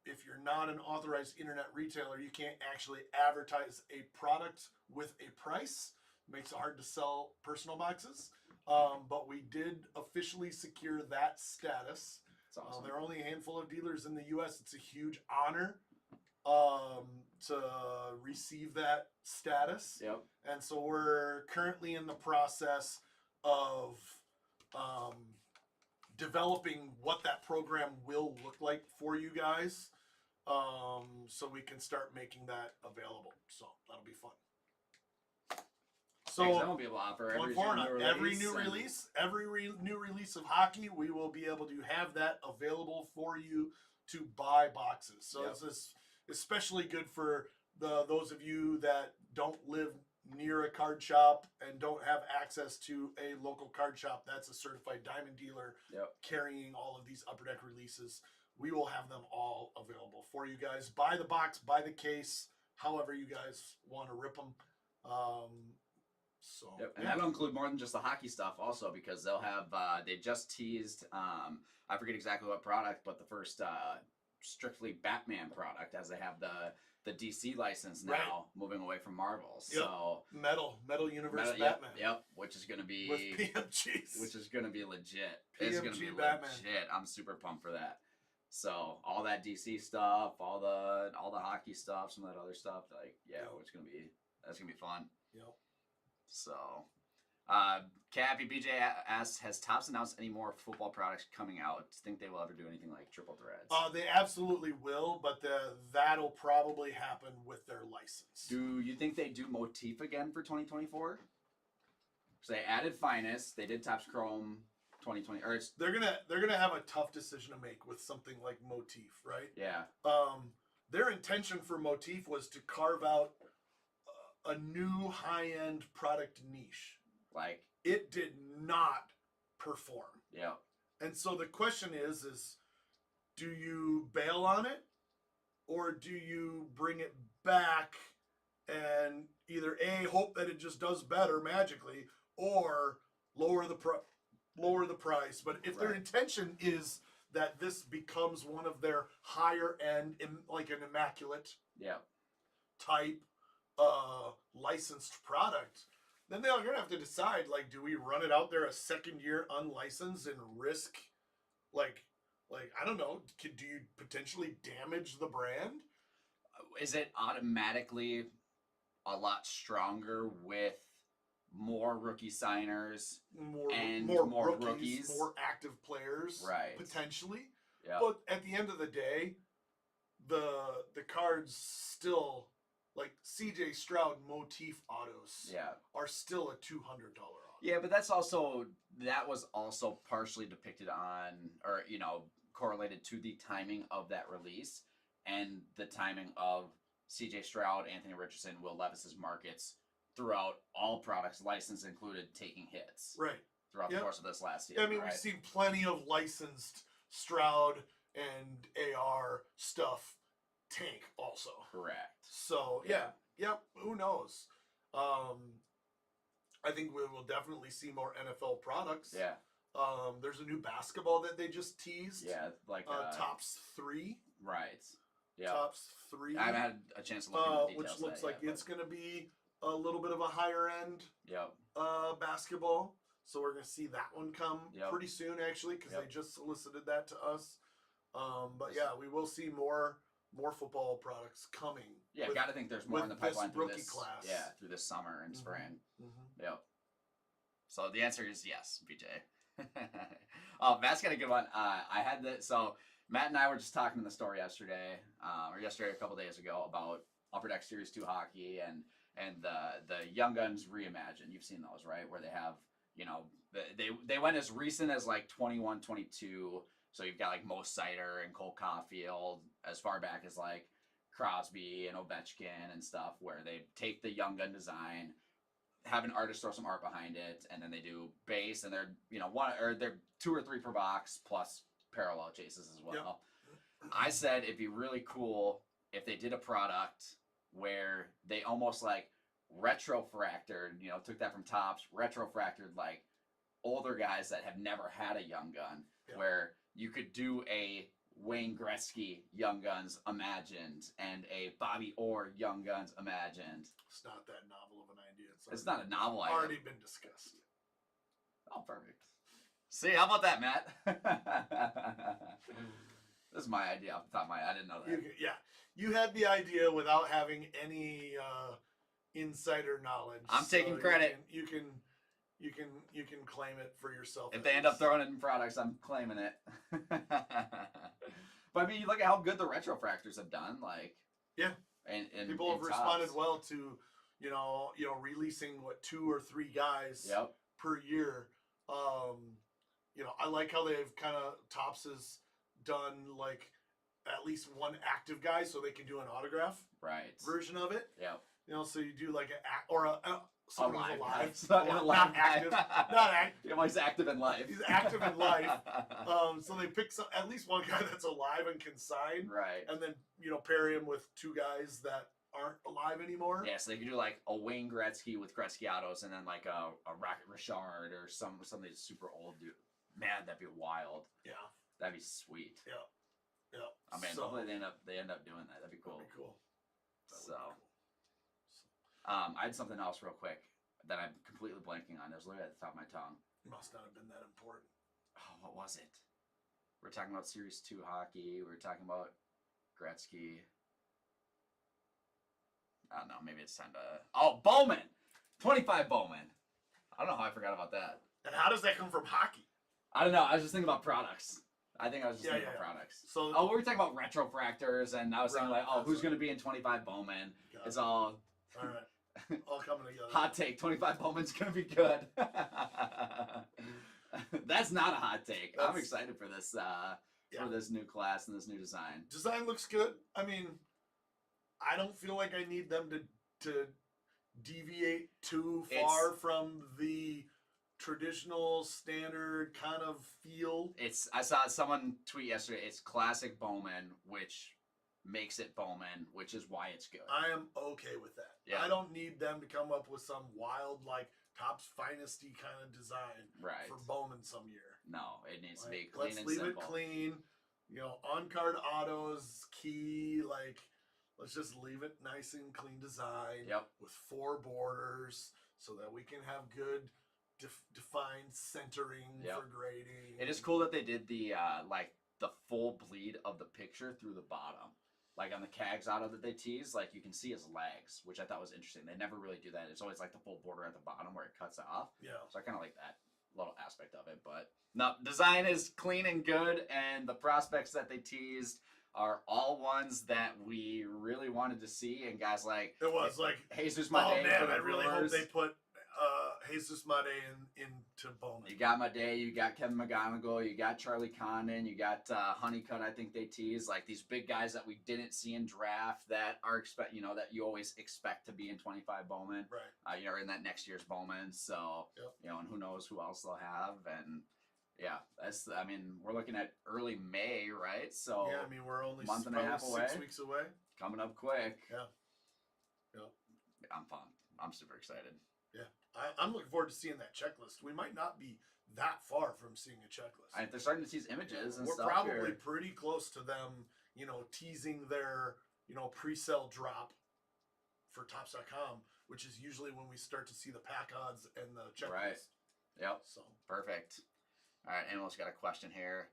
[SPEAKER 3] if you're not an authorized internet retailer, you can't actually advertise a product with a price. Makes it hard to sell personal boxes. But we did officially secure that status.
[SPEAKER 2] It's awesome.
[SPEAKER 3] There are only a handful of dealers in the U.S. It's a huge honor to receive that status.
[SPEAKER 2] Yep.
[SPEAKER 3] And so we're currently in the process of developing what that program will look like for you guys, so we can start making that available. So that'll be fun. So
[SPEAKER 2] I won't be able to offer
[SPEAKER 3] every new release of hockey, we will be able to have that available for you to buy boxes. So
[SPEAKER 2] Yep.
[SPEAKER 3] This is especially good for those of you that don't live near a card shop and don't have access to a local card shop that's a certified diamond dealer
[SPEAKER 2] Yep.
[SPEAKER 3] carrying all of these Upper Deck releases. We will have them all available for you guys. Buy the box, buy the case, however you guys want to rip them.
[SPEAKER 2] Yep. And that'll include more than just the hockey stuff also, because they'll have they just teased I forget exactly what product, but the first strictly Batman product, as they have the DC license now, moving away from Marvel.
[SPEAKER 3] Yep.
[SPEAKER 2] So
[SPEAKER 3] Metal Universe Batman.
[SPEAKER 2] Yep, which is gonna be
[SPEAKER 3] with PMGs.
[SPEAKER 2] Which is gonna be legit.
[SPEAKER 3] PMG
[SPEAKER 2] It's gonna be
[SPEAKER 3] Batman.
[SPEAKER 2] legit. I'm super pumped for that. So all that DC stuff, all the hockey stuff, some of that other stuff, like that's gonna be fun.
[SPEAKER 3] Yep.
[SPEAKER 2] So, Cappy BJ asks, has Topps announced any more football products coming out? Do you think they will ever do anything like triple threads?
[SPEAKER 3] They absolutely will, but that'll probably happen with their license.
[SPEAKER 2] Do you think they do Motif again for 2024? So they added Finest. They did Topps Chrome 2020. Or
[SPEAKER 3] They're gonna have a tough decision to make with something like Motif, right?
[SPEAKER 2] Yeah.
[SPEAKER 3] Their intention for Motif was to carve out a new high-end product niche.
[SPEAKER 2] Like,
[SPEAKER 3] it did not perform.
[SPEAKER 2] Yeah.
[SPEAKER 3] And so the question is do you bail on it, or do you bring it back and either A, hope that it just does better magically, or lower the price? But if their intention is that this becomes one of their higher end, like an immaculate type licensed product, then they're gonna have to decide, like, do we run it out there a second year unlicensed and risk like I don't know, do you potentially damage the brand?
[SPEAKER 2] Is it automatically a lot stronger with more rookie signers, more rookies,
[SPEAKER 3] more active players,
[SPEAKER 2] right?
[SPEAKER 3] Potentially.
[SPEAKER 2] Yeah.
[SPEAKER 3] But at the end of the day, the cards still, like CJ Stroud Motif autos, are still a $200 auto.
[SPEAKER 2] Yeah, but that was also partially depicted on, or correlated to the timing of that release and the timing of CJ Stroud, Anthony Richardson, Will Levis's markets throughout all products, license included, taking hits.
[SPEAKER 3] Right.
[SPEAKER 2] Throughout the course of this last year.
[SPEAKER 3] Yeah, I mean, we've seen plenty of licensed Stroud and AR stuff tank also.
[SPEAKER 2] Correct.
[SPEAKER 3] So, who knows? I think we will definitely see more NFL products.
[SPEAKER 2] Yeah.
[SPEAKER 3] There's a new basketball that they just teased.
[SPEAKER 2] Yeah, like
[SPEAKER 3] Topps 3.
[SPEAKER 2] Right. Yeah.
[SPEAKER 3] Topps 3.
[SPEAKER 2] I haven't had a chance to look into the details.
[SPEAKER 3] Which looks like it's going to be a little bit of a higher end basketball. So we're going to see that one come pretty soon, actually, because they just solicited that to us. But yeah, we will see more football products coming.
[SPEAKER 2] Yeah, got to think there's more in the pipeline through
[SPEAKER 3] rookie class.
[SPEAKER 2] Yeah, through this summer and spring.
[SPEAKER 3] Mm-hmm.
[SPEAKER 2] Yep. So the answer is yes, BJ. Matt's got a good one. I had so Matt and I were just talking in the store yesterday, a couple days ago, about Upper Deck Series 2 hockey and the Young Guns Reimagined. You've seen those, right? Where they have, they went as recent as like 21, 22. So you've got like Mo Sider and Cole Caulfield, as far back as like Crosby and Ovechkin and stuff, where they take the Young Gun design, have an artist throw some art behind it, and then they do base, and they're they're 2 or 3 per box plus parallel chases as well. Yep. I said it'd be really cool if they did a product where they almost like retrofractored, took that from Topps, retrofractored like older guys that have never had a Young Gun, where you could do a Wayne Gretzky Young Guns Imagined and a Bobby Orr Young Guns Imagined.
[SPEAKER 3] It's not that novel of an idea.
[SPEAKER 2] It's not a novel idea.
[SPEAKER 3] Already been discussed.
[SPEAKER 2] Oh, perfect. See, how about that, Matt? This is my idea off the top of my head. I didn't know that.
[SPEAKER 3] You had the idea without having any insider knowledge.
[SPEAKER 2] I'm taking credit.
[SPEAKER 3] You can claim it for yourself.
[SPEAKER 2] If they end up throwing it in products, I'm claiming it. But I mean, you look at how good the retrofractors have done. Like,
[SPEAKER 3] yeah,
[SPEAKER 2] and
[SPEAKER 3] people have responded well to, releasing 2 or 3 guys per year. I like how they've kind of Topps has done like at least one active guy, so they can do an autograph version of it.
[SPEAKER 2] Yep.
[SPEAKER 3] So you do like someone who's alive.
[SPEAKER 2] Not
[SPEAKER 3] active. Not active.
[SPEAKER 2] He's active in life.
[SPEAKER 3] He's active in life. So they pick at least one guy that's alive and can sign.
[SPEAKER 2] Right.
[SPEAKER 3] And then, pair him with 2 guys that aren't alive anymore.
[SPEAKER 2] Yeah, so they could do like a Wayne Gretzky with Gretzky autos and then like a Rocket Richard or something super old dude. Man, that'd be wild.
[SPEAKER 3] Yeah.
[SPEAKER 2] That'd be sweet.
[SPEAKER 3] Yeah. Yeah.
[SPEAKER 2] I mean, hopefully they end up doing that. That'd be cool.
[SPEAKER 3] That'd be cool.
[SPEAKER 2] I had something else real quick that I'm completely blanking on. It was literally at the top of my tongue.
[SPEAKER 3] It must not have been that important.
[SPEAKER 2] Oh, what was it? We're talking about Series 2 hockey. We're talking about Gretzky. I don't know. Maybe it's time to... Oh, Bowman! 25 Bowman. I don't know how I forgot about that.
[SPEAKER 3] And how does that come from hockey?
[SPEAKER 2] I don't know. I was just thinking about products. I think I was just thinking about products.
[SPEAKER 3] So,
[SPEAKER 2] we were talking about retrofractors, and I was thinking like, who's going to be in 25 Bowman? It's all...
[SPEAKER 3] All right. All coming together.
[SPEAKER 2] Hot take, 25 Bowman's going to be good. That's not a hot take. I'm excited for this for this new class and this new design.
[SPEAKER 3] Design looks good. I mean, I don't feel like I need them to deviate too far from the traditional standard kind of feel.
[SPEAKER 2] I saw someone tweet yesterday, it's classic Bowman, which makes it Bowman, which is why it's good.
[SPEAKER 3] I am okay with that. Yeah. I don't need them to come up with some wild, like, Topps Finest-y kind of design for Bowman some year.
[SPEAKER 2] No, it needs to be clean and simple.
[SPEAKER 3] Let's leave it clean. On-card autos, key, like, let's just leave it nice and clean design with 4 borders so that we can have good defined centering for grading.
[SPEAKER 2] It is cool that they did the the full bleed of the picture through the bottom. Like on the Cags auto that they tease, like you can see his legs, which I thought was interesting. They never really do that. It's always like the full border at the bottom where it cuts off. Yeah. So I kind of like that little aspect of it. But no, design is clean and good, and the prospects that they teased are all ones that we really wanted to see. And guys like Jesus Made.
[SPEAKER 3] Oh man, I really hope they put Jesus Made into Bowman.
[SPEAKER 2] You got Made, you got Kevin McGonigal, you got Charlie Condon, you got Honeycutt. I think they tease like these big guys that we didn't see in draft that are that you always expect to be in 25 Bowman. Right. Or in that next year's Bowman. So and who knows who else they'll have. And yeah, we're looking at early May, right? So
[SPEAKER 3] yeah, we're only
[SPEAKER 2] a month and a half away.
[SPEAKER 3] 6 weeks away.
[SPEAKER 2] Coming up quick.
[SPEAKER 3] Yeah. Yep.
[SPEAKER 2] I'm pumped. I'm super excited.
[SPEAKER 3] Yeah. I'm looking forward to seeing that checklist. We might not be that far from seeing a checklist.
[SPEAKER 2] They're starting to tease images and
[SPEAKER 3] we're
[SPEAKER 2] stuff.
[SPEAKER 3] We're probably pretty close to them, teasing their, pre-sale drop for Topps.com, which is usually when we start to see the pack odds and the checklist.
[SPEAKER 2] Right. Yep.
[SPEAKER 3] So
[SPEAKER 2] perfect. All right, Emil's got a question here.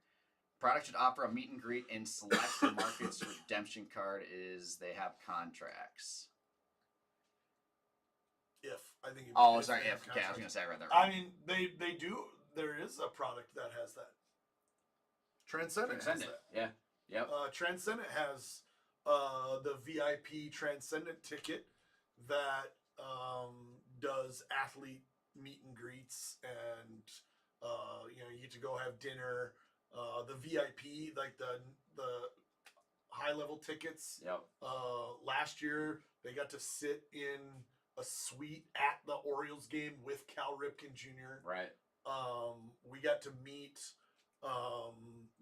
[SPEAKER 2] Product should offer a meet and greet in select markets. Redemption card is they have contracts.
[SPEAKER 3] If
[SPEAKER 2] Okay, I was gonna say right there.
[SPEAKER 3] They do. There is a product that has that. Transcendent has that.
[SPEAKER 2] Yeah. Yep.
[SPEAKER 3] Transcendent has the VIP Transcendent ticket that does athlete meet and greets, and you get to go have dinner. The VIP, like the high level tickets.
[SPEAKER 2] Yep.
[SPEAKER 3] Last year they got to sit in a suite at the Orioles game with Cal Ripken Jr.
[SPEAKER 2] Right.
[SPEAKER 3] We got to meet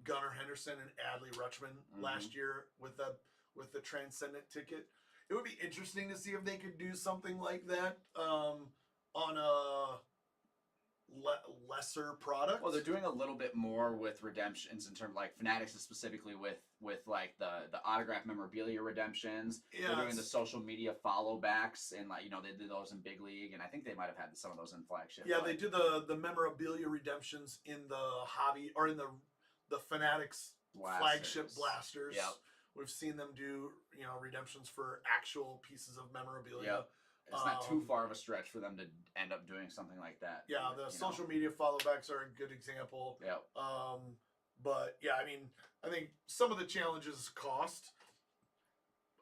[SPEAKER 3] Gunnar Henderson and Adley Rutschman last year with the Transcendent ticket. It would be interesting to see if they could do something like that on a lesser product.
[SPEAKER 2] Well, they're doing a little bit more with redemptions in terms of like Fanatics is specifically with like the autograph memorabilia redemptions.
[SPEAKER 3] Yeah,
[SPEAKER 2] they're doing the social media follow backs, and like they did those in Big League, and I think they might have had some of those in Flagship.
[SPEAKER 3] Yeah, they do the memorabilia redemptions in the hobby or in the Fanatics flagship blasters.
[SPEAKER 2] Yep.
[SPEAKER 3] We've seen them do redemptions for actual pieces of memorabilia.
[SPEAKER 2] Yep. It's not too far of a stretch for them to end up doing something like that.
[SPEAKER 3] Yeah, the social media follow backs are a good example.
[SPEAKER 2] Yep.
[SPEAKER 3] But yeah, I mean, I think some of the challenges cost.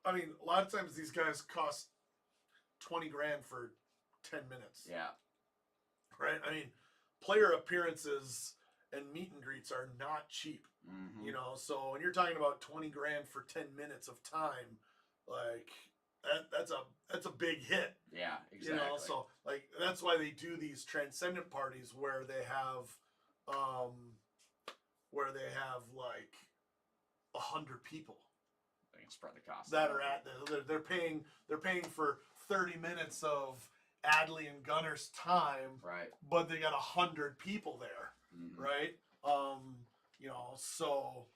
[SPEAKER 3] I mean, a lot of times these guys cost $20,000 for 10 minutes.
[SPEAKER 2] Yeah.
[SPEAKER 3] Right? I mean, player appearances and meet and greets are not cheap.
[SPEAKER 2] Mm-hmm.
[SPEAKER 3] So when you're talking about $20,000 for 10 minutes of time, like that's a big hit.
[SPEAKER 2] Yeah, exactly.
[SPEAKER 3] So like that's why they do these transcendent parties where they have like 100 people.
[SPEAKER 2] They can spread the cost
[SPEAKER 3] that are at they're paying for 30 minutes of Adley and Gunner's time,
[SPEAKER 2] right?
[SPEAKER 3] But they got 100 people there, right? So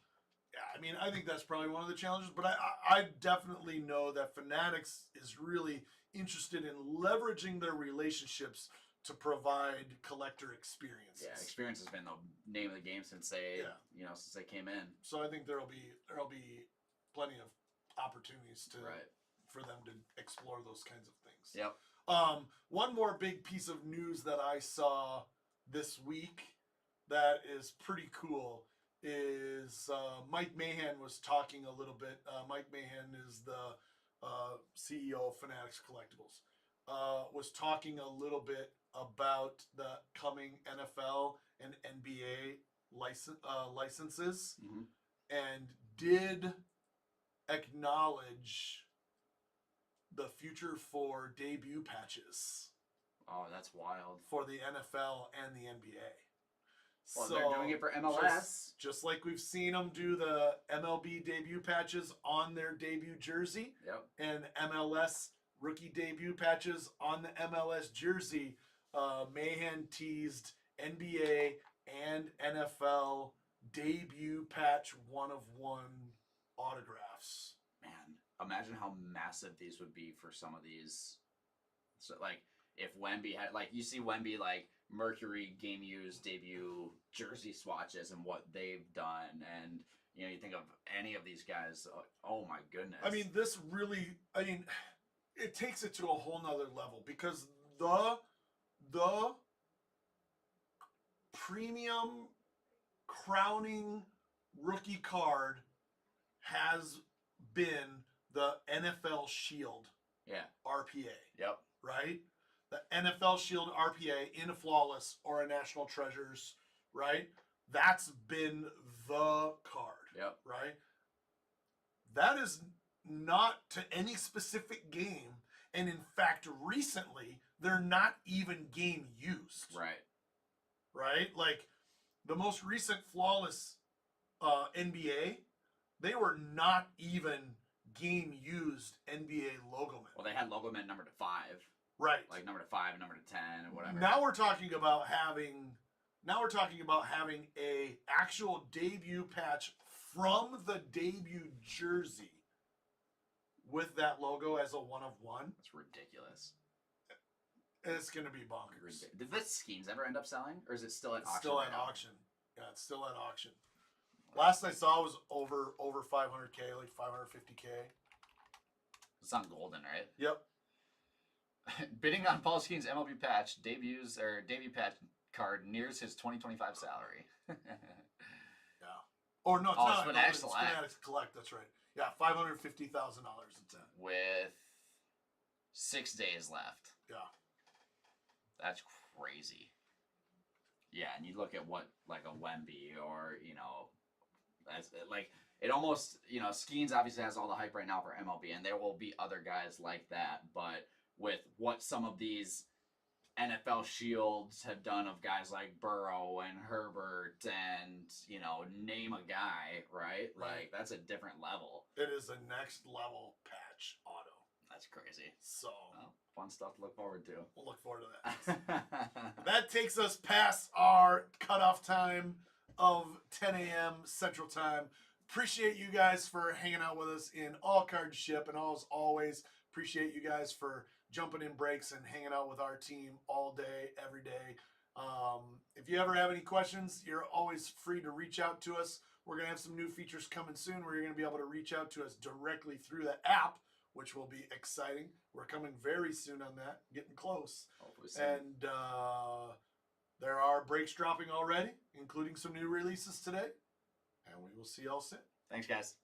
[SPEAKER 3] yeah, I mean, I think that's probably one of the challenges, but I definitely know that Fanatics is really interested in leveraging their relationships to provide collector experiences.
[SPEAKER 2] Yeah, experience has been the name of the game since they since they came in.
[SPEAKER 3] So I think there'll be plenty of opportunities for them to explore those kinds of things.
[SPEAKER 2] Yep.
[SPEAKER 3] One more big piece of news that I saw this week that is pretty cool is Mike Mahan was talking a little bit. Mike Mahan is the CEO of Fanatics Collectibles. Was talking a little bit about the coming NFL and NBA licenses, and did acknowledge the future for debut patches.
[SPEAKER 2] Oh, that's wild.
[SPEAKER 3] For the NFL and the NBA.
[SPEAKER 2] Well, so they're doing it for MLS.
[SPEAKER 3] Just like we've seen them do the MLB debut patches on their debut jersey.
[SPEAKER 2] Yep.
[SPEAKER 3] And MLS rookie debut patches on the MLS jersey. Mahan teased NBA and NFL debut patch 1-of-1 autographs.
[SPEAKER 2] Man, imagine how massive these would be for some of these. So, like, if Wemby had, like, you see Wemby, like, Mercury game used debut jersey swatches and what they've done, and you think of any of these guys, oh my goodness.
[SPEAKER 3] I mean, this really, it takes it to a whole nother level, because the premium crowning rookie card has been the NFL Shield RPA.
[SPEAKER 2] Yep.
[SPEAKER 3] Right? The NFL Shield RPA in a Flawless or a National Treasures, right? That's been the card.
[SPEAKER 2] Yep.
[SPEAKER 3] Right? That is not to any specific game. And in fact, recently, they're not even game used.
[SPEAKER 2] Right.
[SPEAKER 3] Right? Like, the most recent Flawless NBA, they were not even game used NBA logo men.
[SPEAKER 2] Well, they had logo men number 5.
[SPEAKER 3] Right.
[SPEAKER 2] Like number 5 and number 10 or whatever.
[SPEAKER 3] Now we're talking about having a actual debut patch from the debut jersey with that logo as a 1-of-1.
[SPEAKER 2] That's ridiculous.
[SPEAKER 3] It's going to be bonkers.
[SPEAKER 2] Did the schemes ever end up selling, or is it still at auction?
[SPEAKER 3] Still at auction. Yeah, it's still at auction. Last I saw was over 500K, like 550K.
[SPEAKER 2] It's on Golden, right?
[SPEAKER 3] Yep.
[SPEAKER 2] Bidding on Paul Skeens MLB patch debut patch card nears his 2025 salary.
[SPEAKER 3] Yeah. Or no, it's
[SPEAKER 2] Oh,
[SPEAKER 3] not.
[SPEAKER 2] it's Fanatics
[SPEAKER 3] It's
[SPEAKER 2] Select.
[SPEAKER 3] Fanatics Collect. That's right. Yeah, $550,000 it's at.
[SPEAKER 2] With 6 days left.
[SPEAKER 3] Yeah.
[SPEAKER 2] That's crazy. Yeah, and you look at what, like, a Wemby or, as, like, it almost, Skeens obviously has all the hype right now for MLB, and there will be other guys like that, but with what some of these NFL Shields have done of guys like Burrow and Herbert and, name a guy, right? Like, that's a different level.
[SPEAKER 3] It is a next level patch auto.
[SPEAKER 2] That's crazy.
[SPEAKER 3] So
[SPEAKER 2] well, fun stuff to look forward to.
[SPEAKER 3] We'll look forward to that. That takes us past our cutoff time of 10 a.m. Central Time. Appreciate you guys for hanging out with us in all card ship, and as always, appreciate you guys for jumping in breaks and hanging out with our team all day, every day. If you ever have any questions, you're always free to reach out to us. We're going to have some new features coming soon where you're going to be able to reach out to us directly through the app, which will be exciting. We're coming very soon on that, getting close.
[SPEAKER 2] Hopefully soon.
[SPEAKER 3] And there are breaks dropping already, including some new releases today. And we will see y'all soon.
[SPEAKER 2] Thanks, guys.